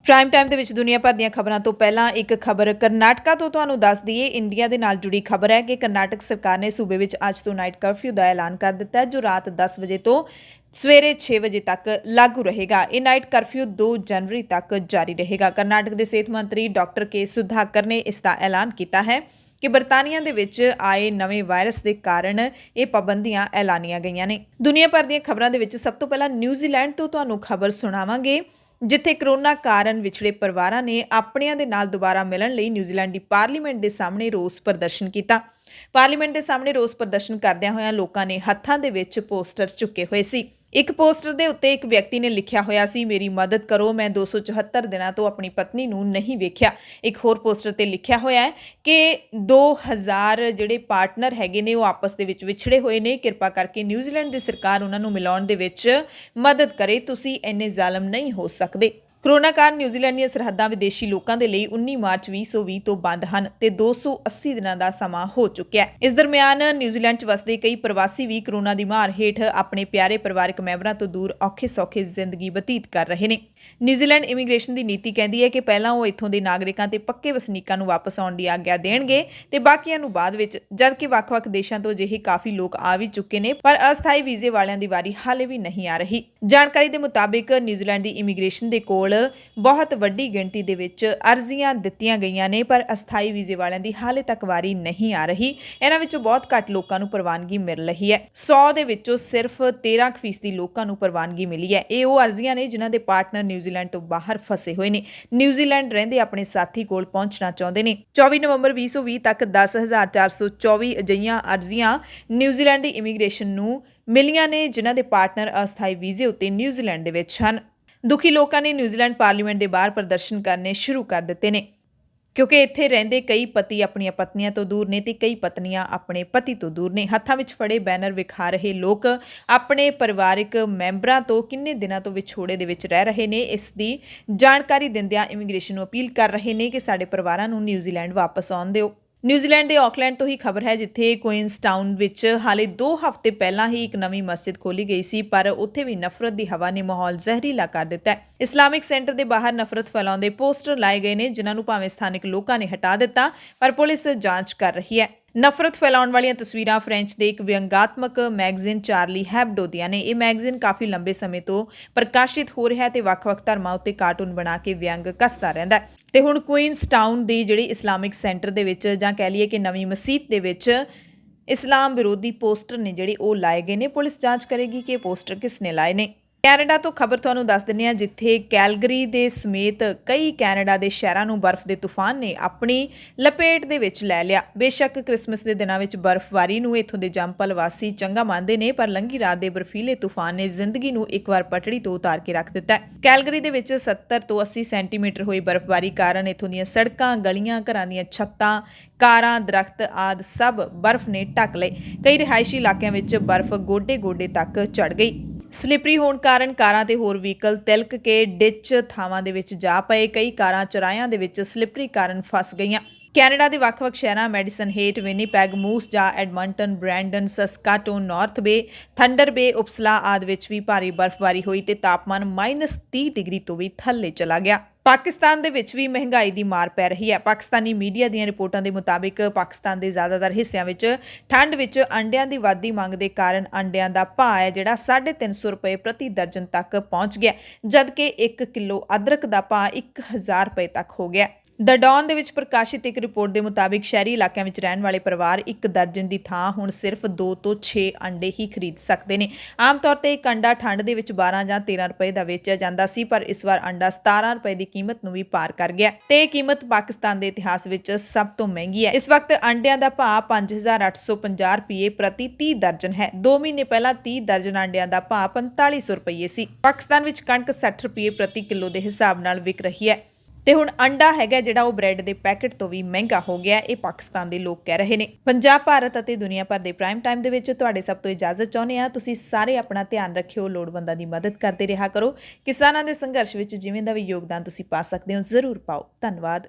ਪ੍ਰਾਈਮ ਟਾਈਮ ਦੇ ਵਿੱਚ ਦੁਨੀਆ ਭਰ ਦੀਆਂ ਖਬਰਾਂ ਤੋਂ ਪਹਿਲਾਂ ਇੱਕ ਖਬਰ ਕਰਨਾਟਕਾ ਤੋਂ ਤੁਹਾਨੂੰ ਦੱਸ ਦਈਏ। ਇੰਡੀਆ ਦੇ ਨਾਲ ਜੁੜੀ ਖਬਰ ਹੈ ਕਿ ਕਰਨਾਟਕ ਸਰਕਾਰ ਨੇ ਸੂਬੇ ਵਿੱਚ ਅੱਜ ਤੋਂ ਨਾਈਟ ਕਰਫਿਊ ਦਾ ਐਲਾਨ ਕਰ ਦਿੱਤਾ ਹੈ, ਜੋ ਰਾਤ 10 ਵਜੇ ਤੋਂ ਸਵੇਰੇ 6 ਵਜੇ ਤੱਕ ਲਾਗੂ ਰਹੇਗਾ। ਇਹ ਨਾਈਟ ਕਰਫਿਊ 2 ਜਨਵਰੀ ਤੱਕ ਜਾਰੀ ਰਹੇਗਾ। ਕਰਨਾਟਕ ਦੇ ਸਿਹਤ ਮੰਤਰੀ ਡਾਕਟਰ ਕੇ ਸੁਧਾਕਰ ਨੇ ਇਸ ਦਾ ਐਲਾਨ ਕੀਤਾ ਹੈ ਕਿ ਬਰਤਾਨੀਆ ਦੇ ਵਿੱਚ ਆਏ ਨਵੇਂ ਵਾਇਰਸ ਦੇ ਕਾਰਨ ਇਹ ਪਾਬੰਦੀਆਂ ਐਲਾਨੀਆਂ ਗਈਆਂ ਨੇ। ਦੁਨੀਆ ਭਰ ਦੀਆਂ ਖਬਰਾਂ ਦੇ ਵਿੱਚ ਸਭ ਤੋਂ ਪਹਿਲਾਂ ਨਿਊਜ਼ੀਲੈਂਡ ਤੋਂ ਤੁਹਾਨੂੰ ਖਬਰ ਸੁਣਾਵਾਂਗੇ ਜਿੱਥੇ ਕਰੋਨਾ ਕਾਰਨ ਵਿਛੜੇ ਪਰਿਵਾਰਾਂ ਨੇ ਆਪਣਿਆਂ ਦੇ ਨਾਲ ਦੁਬਾਰਾ ਮਿਲਣ ਲਈ ਨਿਊਜ਼ੀਲੈਂਡ ਦੀ ਪਾਰਲੀਮੈਂਟ ਦੇ ਸਾਹਮਣੇ ਰੋਸ ਪ੍ਰਦਰਸ਼ਨ ਕੀਤਾ। ਪਾਰਲੀਮੈਂਟ ਦੇ ਸਾਹਮਣੇ ਰੋਸ ਪ੍ਰਦਰਸ਼ਨ ਕਰਦਿਆਂ ਹੋਇਆਂ ਲੋਕਾਂ ਨੇ ਹੱਥਾਂ ਦੇ ਵਿੱਚ ਪੋਸਟਰ ਚੁੱਕੇ ਹੋਏ ਸੀ। ਇੱਕ ਪੋਸਟਰ ਦੇ ਉੱਤੇ ਇੱਕ ਵਿਅਕਤੀ ਨੇ ਲਿਖਿਆ ਹੋਇਆ ਸੀ, ਮੇਰੀ ਮਦਦ ਕਰੋ, ਮੈਂ 274 ਦਿਨਾਂ ਤੋਂ ਆਪਣੀ ਪਤਨੀ ਨੂੰ ਨਹੀਂ ਵੇਖਿਆ। ਇੱਕ ਹੋਰ ਪੋਸਟਰ ਤੇ ਲਿਖਿਆ ਹੋਇਆ ਹੈ ਕਿ 2000 ਜਿਹੜੇ ਪਾਰਟਨਰ ਹੈਗੇ ਨੇ ਉਹ ਆਪਸ ਦੇ ਵਿੱਚ ਵਿਛੜੇ ਹੋਏ ਨੇ, ਕਿਰਪਾ ਕਰਕੇ ਨਿਊਜ਼ੀਲੈਂਡ ਦੀ ਸਰਕਾਰ ਉਹਨਾਂ ਨੂੰ ਮਿਲਾਉਣ ਦੇ ਵਿੱਚ ਮਦਦ ਕਰੇ, ਤੁਸੀਂ ਇੰਨੇ ਜ਼ਾਲਮ ਨਹੀਂ ਹੋ ਸਕਦੇ। ਕਰੋਨਾ ਕਾਰਨ ਨਿਊਜ਼ੀਲੈਂਡ ਦੀਆਂ ਸਰਹੱਦਾਂ ਵਿਦੇਸ਼ੀ ਲੋਕਾਂ ਦੇ ਲਈ 19 ਮਾਰਚ 2020 ਤੋਂ ਬੰਦ ਹਨ ਤੇ 280 ਦਿਨਾਂ ਦਾ ਸਮਾਂ ਹੋ ਚੁੱਕਿਆ ਹੈ। ਇਸ ਦਰਮਿਆਨ ਨਿਊਜ਼ੀਲੈਂਡ 'ਚ ਵਸਦੇ ਕਈ ਪ੍ਰਵਾਸੀ ਵੀ ਕਰੋਨਾ ਦੀ ਮਾਰ ਹੇਠ ਆਪਣੇ ਪਿਆਰੇ ਪਰਿਵਾਰਕ ਮੈਂਬਰਾਂ ਤੋਂ ਦੂਰ ਔਖੇ-ਸੌਖੇ ਜ਼ਿੰਦਗੀ ਬਤੀਤ ਕਰ ਰਹੇ ਨੇ। ਨਿਊਜ਼ੀਲੈਂਡ ਇਮੀਗ੍ਰੇਸ਼ਨ ਦੀ ਨੀਤੀ ਕਹਿੰਦੀ ਹੈ ਕਿ ਪਹਿਲਾਂ ਉਹ ਇੱਥੋਂ ਦੇ ਨਾਗਰਿਕਾਂ ਤੇ ਪੱਕੇ ਵਸਨੀਕਾਂ ਨੂੰ ਵਾਪਸ ਆਉਣ ਦੀ ਆਗਿਆ ਦੇਣਗੇ ਤੇ ਬਾਕੀਆਂ ਨੂੰ ਬਾਅਦ ਵਿੱਚ, ਜਦਕਿ ਵੱਖ-ਵੱਖ ਦੇਸ਼ਾਂ ਤੋਂ ਅਜਿਹੇ ਕਾਫੀ ਲੋਕ ਆ ਵੀ ਚੁੱਕੇ ਨੇ, ਪਰ ਅਸਥਾਈ ਵੀਜ਼ੇ ਵਾਲਿਆਂ ਦੀ ਵਾਰੀ ਹਾਲੇ ਵੀ ਨਹੀਂ ਆ ਰਹੀ। ਜਾਣਕਾਰੀ ਦੇ ਮੁਤਾਬਿਕ ਨਿਊਜ਼ੀਲੈਂਡ ਦੀ ਇਮੀਗ੍ਰੇਸ਼ਨ ਦੇ ਕੋਲ ਬਹੁਤ ਵੱਡੀ ਗਿਣਤੀ ਦੇ ਵਿੱਚ ਅਰਜ਼ੀਆਂ ਦਿੱਤੀਆਂ ਗਈਆਂ ਨੇ, ਪਰ ਅਸਥਾਈ ਵੀਜ਼ੇ ਵਾਲਿਆਂ ਦੀ ਹਾਲੇ ਤੱਕ ਵਾਰੀ ਨਹੀਂ ਆ ਰਹੀ। ਇਹਨਾਂ ਵਿੱਚੋਂ ਬਹੁਤ ਘੱਟ ਲੋਕਾਂ ਨੂੰ ਪ੍ਰਵਾਨਗੀ ਮਿਲ ਰਹੀ ਹੈ। 100 ਦੇ ਵਿੱਚੋਂ ਸਿਰਫ 13% ਲੋਕਾਂ ਨੂੰ ਪ੍ਰਵਾਨਗੀ ਮਿਲੀ ਹੈ। ਇਹ ਉਹ ਅਰਜ਼ੀਆਂ ਨੇ ਜਿਨ੍ਹਾਂ ਦੇ ਪਾਰਟਨਰ ਨਿਊਜ਼ੀਲੈਂਡ ਤੋਂ ਬਾਹਰ ਫਸੇ ਹੋਏ ਨੇ, ਨਿਊਜ਼ੀਲੈਂਡ ਰਹਿੰਦੇ ਆਪਣੇ ਸਾਥੀ ਕੋਲ ਪਹੁੰਚਣਾ ਚਾਹੁੰਦੇ ਨੇ। 24 ਨਵੰਬਰ 2020 ਤੱਕ 10,424 ਅਜਿਹੀਆਂ ਅਰਜ਼ੀਆਂ ਨਿਊਜ਼ੀਲੈਂਡ ਦੀ ਇਮੀਗ੍ਰੇਸ਼ਨ ਨੂੰ ਮਿਲੀਆਂ ਨੇ ਜਿਨ੍ਹਾਂ ਦੇ ਪਾਰਟਨਰ ਅਸਥਾਈ ਵੀਜ਼ੇ ਉੱਤੇ ਨਿਊਜ਼ੀਲੈਂਡ ਦੇ ਵਿੱਚ ਹਨ। ਦੁਖੀ ਲੋਕਾਂ ਨੇ ਨਿਊਜ਼ੀਲੈਂਡ ਪਾਰਲੀਮੈਂਟ ਦੇ ਬਾਹਰ ਪ੍ਰਦਰਸ਼ਨ ਕਰਨੇ ਸ਼ੁਰੂ ਕਰ ਦਿੱਤੇ ਨੇ ਕਿਉਂਕਿ ਇੱਥੇ ਰਹਿੰਦੇ ਕਈ ਪਤੀ ਆਪਣੀਆਂ ਪਤਨੀਆਂ ਤੋਂ ਦੂਰ ਨੇ ਤੇ ਕਈ ਪਤਨੀਆਂ ਆਪਣੇ ਪਤੀ ਤੋਂ ਦੂਰ ਨੇ। ਹੱਥਾਂ ਵਿੱਚ ਫੜੇ ਬੈਨਰ ਵਿਖਾ ਰਹੇ ਲੋਕ ਆਪਣੇ ਪਰਿਵਾਰਕ ਮੈਂਬਰਾਂ ਤੋਂ ਕਿੰਨੇ ਦਿਨਾਂ ਤੋਂ ਵਿਛੋੜੇ ਦੇ ਵਿੱਚ ਰਹਿ ਰਹੇ ਨੇ, ਇਸ ਦੀ ਜਾਣਕਾਰੀ ਦਿੰਦਿਆਂ ਇਮੀਗ੍ਰੇਸ਼ਨ ਨੂੰ ਅਪੀਲ ਕਰ ਰਹੇ ਨੇ ਕਿ ਸਾਡੇ ਪਰਿਵਾਰਾਂ ਨੂੰ ਨਿਊਜ਼ੀਲੈਂਡ ਵਾਪਸ ਆਉਣ ਦਿਓ। ਨਿਊਜ਼ੀਲੈਂਡ ਦੇ ਆਕਲੈਂਡ ਤੋਂ ਹੀ ਖਬਰ ਹੈ, ਜਿੱਥੇ ਕੁਈਨਸਟਾਊਨ ਵਿੱਚ ਹਾਲੇ 2 ਹਫ਼ਤੇ ਪਹਿਲਾਂ ਹੀ ਇੱਕ ਨਵੀਂ ਮਸਜਿਦ ਖੋਲੀ ਗਈ ਸੀ, ਪਰ ਉੱਥੇ ਵੀ ਨਫ਼ਰਤ ਦੀ ਹਵਾ ਨੇ ਮਾਹੌਲ ਜ਼ਹਿਰੀਲਾ ਕਰ ਦਿੱਤਾ ਹੈ। ਇਸਲਾਮਿਕ ਸੈਂਟਰ ਦੇ ਬਾਹਰ ਨਫ਼ਰਤ ਫੈਲਾਉਂਦੇ ਪੋਸਟਰ ਲਾਏ ਗਏ ਨੇ, ਜਿਨ੍ਹਾਂ ਨੂੰ ਭਾਵੇਂ ਸਥਾਨਕ ਲੋਕਾਂ ਨੇ ਹਟਾ ਦਿੱਤਾ, ਪਰ ਪੁਲਿਸ ਜਾਂਚ ਕਰ ਰਹੀ ਹੈ। ਨਫ਼ਰਤ ਫੈਲਾਉਣ ਵਾਲੀਆਂ ਤਸਵੀਰਾਂ ਫ੍ਰੈਂਚ ਦੇ ਇੱਕ ਵਿਅੰਗਾਤਮਕ ਮੈਗਜ਼ੀਨ ਚਾਰਲੀ ਹੈਬਡੋ ਦੀਆਂ ਨੇ। ਇਹ ਮੈਗਜ਼ੀਨ ਕਾਫੀ ਲੰਬੇ ਸਮੇਂ ਤੋਂ ਪ੍ਰਕਾਸ਼ਿਤ ਹੋ ਰਿਹਾ ਤੇ ਵੱਖ-ਵੱਖ ਧਰਮਾਂ ਉੱਤੇ ਕਾਰਟੂਨ ਬਣਾ ਕੇ ਵਿਅੰਗ ਕੱਸਦਾ ਰਹਿੰਦਾ ਹੈ। ਤੇ ਹੁਣ ਕੁਈਨਸਟਾਊਨ ਦੀ ਜਿਹੜੀ ਇਸਲਾਮਿਕ ਸੈਂਟਰ ਦੇ ਵਿੱਚ, ਜਾਂ ਕਹਿ ਲਈਏ ਕਿ ਨਵੀਂ ਮਸੀਤ ਦੇ ਵਿੱਚ, ਇਸਲਾਮ ਵਿਰੋਧੀ ਪੋਸਟਰ ਨੇ ਜਿਹੜੇ ਉਹ ਲਾਏ ਗਏ ਨੇ। ਪੁਲਿਸ ਜਾਂਚ ਕਰੇਗੀ ਕਿ ਇਹ ਪੋਸਟਰ ਕਿਸ ਨੇ ਲਾਏ ਨੇ। ਕੈਨੇਡਾ ਤੋਂ ਖਬਰ ਤੁਹਾਨੂੰ ਦੱਸ ਦਿੰਦੇ ਹਾਂ, ਜਿੱਥੇ ਕੈਲਗਰੀ ਦੇ ਸਮੇਤ ਕਈ ਕੈਨੇਡਾ ਦੇ ਸ਼ਹਿਰਾਂ ਨੂੰ ਬਰਫ਼ ਦੇ ਤੂਫਾਨ ਨੇ ਆਪਣੀ ਲਪੇਟ ਦੇ ਵਿੱਚ ਲੈ ਲਿਆ। ਬੇਸ਼ੱਕ ਕ੍ਰਿਸਮਸ ਦੇ ਦਿਨਾਂ ਵਿੱਚ ਬਰਫ਼ਬਾਰੀ ਨੂੰ ਇੱਥੋਂ ਦੇ ਜੰਪਲ ਵਾਸੀ ਚੰਗਾ ਮੰਨਦੇ ਨੇ, ਪਰ ਲੰਘੀ ਰਾਤ ਦੇ ਬਰਫੀਲੇ ਤੂਫਾਨ ਨੇ ਜ਼ਿੰਦਗੀ ਨੂੰ ਇੱਕ ਵਾਰ ਪਟੜੀ ਤੋਂ ਉਤਾਰ ਕੇ ਰੱਖ ਦਿੱਤਾ ਹੈ। ਕੈਲਗਰੀ ਦੇ ਵਿੱਚ 70 ਤੋਂ 80 ਸੈਂਟੀਮੀਟਰ ਹੋਈ ਬਰਫ਼ਬਾਰੀ ਕਾਰਨ ਇੱਥੋਂ ਦੀਆਂ ਸੜਕਾਂ, ਗਲੀਆਂ, ਘਰਾਂ ਦੀਆਂ ਛੱਤਾਂ, ਕਾਰਾਂ, ਦਰਖਤ ਆਦਿ ਸਭ ਬਰਫ਼ ਨੇ ਢੱਕ ਲਏ। ਕਈ ਰਿਹਾਇਸ਼ੀ ਇਲਾਕਿਆਂ ਵਿੱਚ ਬਰਫ਼ ਗੋਡੇ-ਗੋਡੇ ਤੱਕ ਚੜ੍ਹ ਗਈ। ਸਲਿਪਰੀ ਹੋਣ ਕਾਰਨ ਕਾਰਾਂ ਤੇ ਹੋਰ ਵਹੀਕਲ ਤਿਲਕ ਕੇ ਡਿੱਚ ਥਾਵਾਂ ਦੇ ਵਿੱਚ ਜਾ ਪਏ। ਕਈ ਕਾਰਾਂ ਚੁਰਾਹਿਆਂ ਦੇ ਵਿੱਚ ਸਲਿਪਰੀ ਕਾਰਨ ਫਸ ਗਈਆਂ। ਕੈਨੇਡਾ ਦੇ ਵੱਖ-ਵੱਖ ਸ਼ਹਿਰਾਂ ਮੈਡੀਸਨ ਹੇਟ, ਵਿਨੀਪੈਗ, ਮੂਸ ਜਾਂ ਐਡਮੰਟਨ, ਬ੍ਰੈਂਡਨ, ਸਸਕਾਟੂਨ, ਨਾਰਥ ਬੇ, ਥੰਡਰ ਬੇ, ਉਪਸਲਾ ਆਦਿ ਵਿੱਚ ਵੀ ਭਾਰੀ ਬਰਫ਼ਬਾਰੀ ਹੋਈ ਤੇ ਤਾਪਮਾਨ -30 ਡਿਗਰੀ ਤੋਂ ਵੀ ਥੱਲੇ ਚਲਾ ਗਿਆ। ਪਾਕਿਸਤਾਨ ਦੇ ਵਿੱਚ ਵੀ ਮਹਿੰਗਾਈ ਦੀ ਮਾਰ ਪੈ ਰਹੀ ਹੈ। ਪਾਕਿਸਤਾਨੀ ਮੀਡੀਆ ਦੀਆਂ ਰਿਪੋਰਟਾਂ ਦੇ ਮੁਤਾਬਿਕ ਪਾਕਿਸਤਾਨ ਦੇ ਜ਼ਿਆਦਾਤਰ ਹਿੱਸਿਆਂ ਵਿੱਚ ਠੰਡ ਵਿੱਚ ਅੰਡਿਆਂ ਦੀ ਵੱਧਦੀ ਮੰਗ ਦੇ ਕਾਰਨ ਅੰਡਿਆਂ ਦਾ ਭਾਅ ਹੈ ਜਿਹੜਾ 350 ਰੁਪਏ ਪ੍ਰਤੀ ਦਰਜਨ ਤੱਕ ਪਹੁੰਚ ਗਿਆ, ਜਦਕਿ 1 ਕਿਲੋ ਅਦਰਕ ਦਾ ਭਾਅ 1000 ਰੁਪਏ ਤੱਕ ਹੋ ਗਿਆ। ਦ ਡੌਨ ਦੇ ਵਿੱਚ ਪ੍ਰਕਾਸ਼ਿਤ ਇੱਕ ਰਿਪੋਰਟ ਦੇ ਮੁਤਾਬਿਕ ਸ਼ਹਿਰੀ ਇਲਾਕਿਆਂ ਵਿੱਚ ਰਹਿਣ ਵਾਲੇ ਪਰਿਵਾਰ 1 ਦਰਜਨ ਦੀ ਥਾਂ ਹੁਣ ਸਿਰਫ 2 ਤੋਂ 6 ਅੰਡੇ ਹੀ ਖਰੀਦ ਸਕਦੇ ਨੇ। ਆਮ ਤੌਰ ਤੇ ਇੱਕ ਅੰਡਾ ਠੰਡ ਦੇ ਵਿੱਚ 12 ਜਾਂ 13 ਰੁਪਏ ਦਾ ਵੇਚਿਆ ਜਾਂਦਾ ਸੀ, ਪਰ ਇਸ ਵਾਰ ਅੰਡਾ 17 ਰੁਪਏ ਦੀ ਕੀਮਤ ਨੂੰ ਵੀ ਪਾਰ ਕਰ ਗਿਆ ਤੇ ਇਹ ਕੀਮਤ ਪਾਕਿਸਤਾਨ ਦੇ ਇਤਿਹਾਸ ਵਿੱਚ ਸਭ ਤੋਂ ਮਹਿੰਗੀ ਹੈ। ਇਸ ਵਕਤ ਅੰਡਿਆਂ ਦਾ ਭਾਅ 5,850 ਰੁਪਏ ਪ੍ਰਤੀ 30 ਦਰਜਨ ਹੈ। 2 ਮਹੀਨੇ ਪਹਿਲਾਂ 30 ਦਰਜਨ ਅੰਡਿਆਂ ਦਾ ਭਾਅ 4500 ਰੁਪਏ ਸੀ। ਪਾਕਿਸਤਾਨ ਵਿੱਚ ਕਣਕ 60 ਰੁਪਏ ਪ੍ਰਤੀ ਕਿਲੋ ਦੇ ਹਿਸਾਬ ਨਾਲ ਵਿਕ ਰਹੀ ਹੈ ਤੇ ਹੁਣ ਅੰਡਾ ਹੈਗਾ ਜਿਹੜਾ ਉਹ ਬ੍ਰੈਡ ਦੇ ਪੈਕੇਟ ਤੋਂ ਵੀ ਮਹਿੰਗਾ ਹੋ ਗਿਆ, ਇਹ ਪਾਕਿਸਤਾਨ ਦੇ ਲੋਕ ਕਹਿ ਰਹੇ ਨੇ। ਪੰਜਾਬ, ਭਾਰਤ ਅਤੇ ਦੁਨੀਆ ਭਰ ਦੇ ਪ੍ਰਾਈਮ ਟਾਈਮ ਦੇ ਵਿੱਚ ਤੁਹਾਡੇ ਸਭ ਤੋਂ ਇਜਾਜ਼ਤ ਚਾਹੁੰਦੇ ਆ। ਤੁਸੀਂ ਸਾਰੇ ਆਪਣਾ ਧਿਆਨ ਰੱਖਿਓ, ਲੋੜਵੰਦਾਂ ਦੀ ਮਦਦ ਕਰਦੇ ਰਿਹਾ ਕਰੋ। ਕਿਸਾਨਾਂ ਦੇ ਸੰਘਰਸ਼ ਵਿੱਚ ਜਿਵੇਂ ਦਾ ਵੀ ਯੋਗਦਾਨ ਤੁਸੀਂ ਪਾ ਸਕਦੇ ਹੋ ਜ਼ਰੂਰ ਪਾਓ। ਧੰਨਵਾਦ।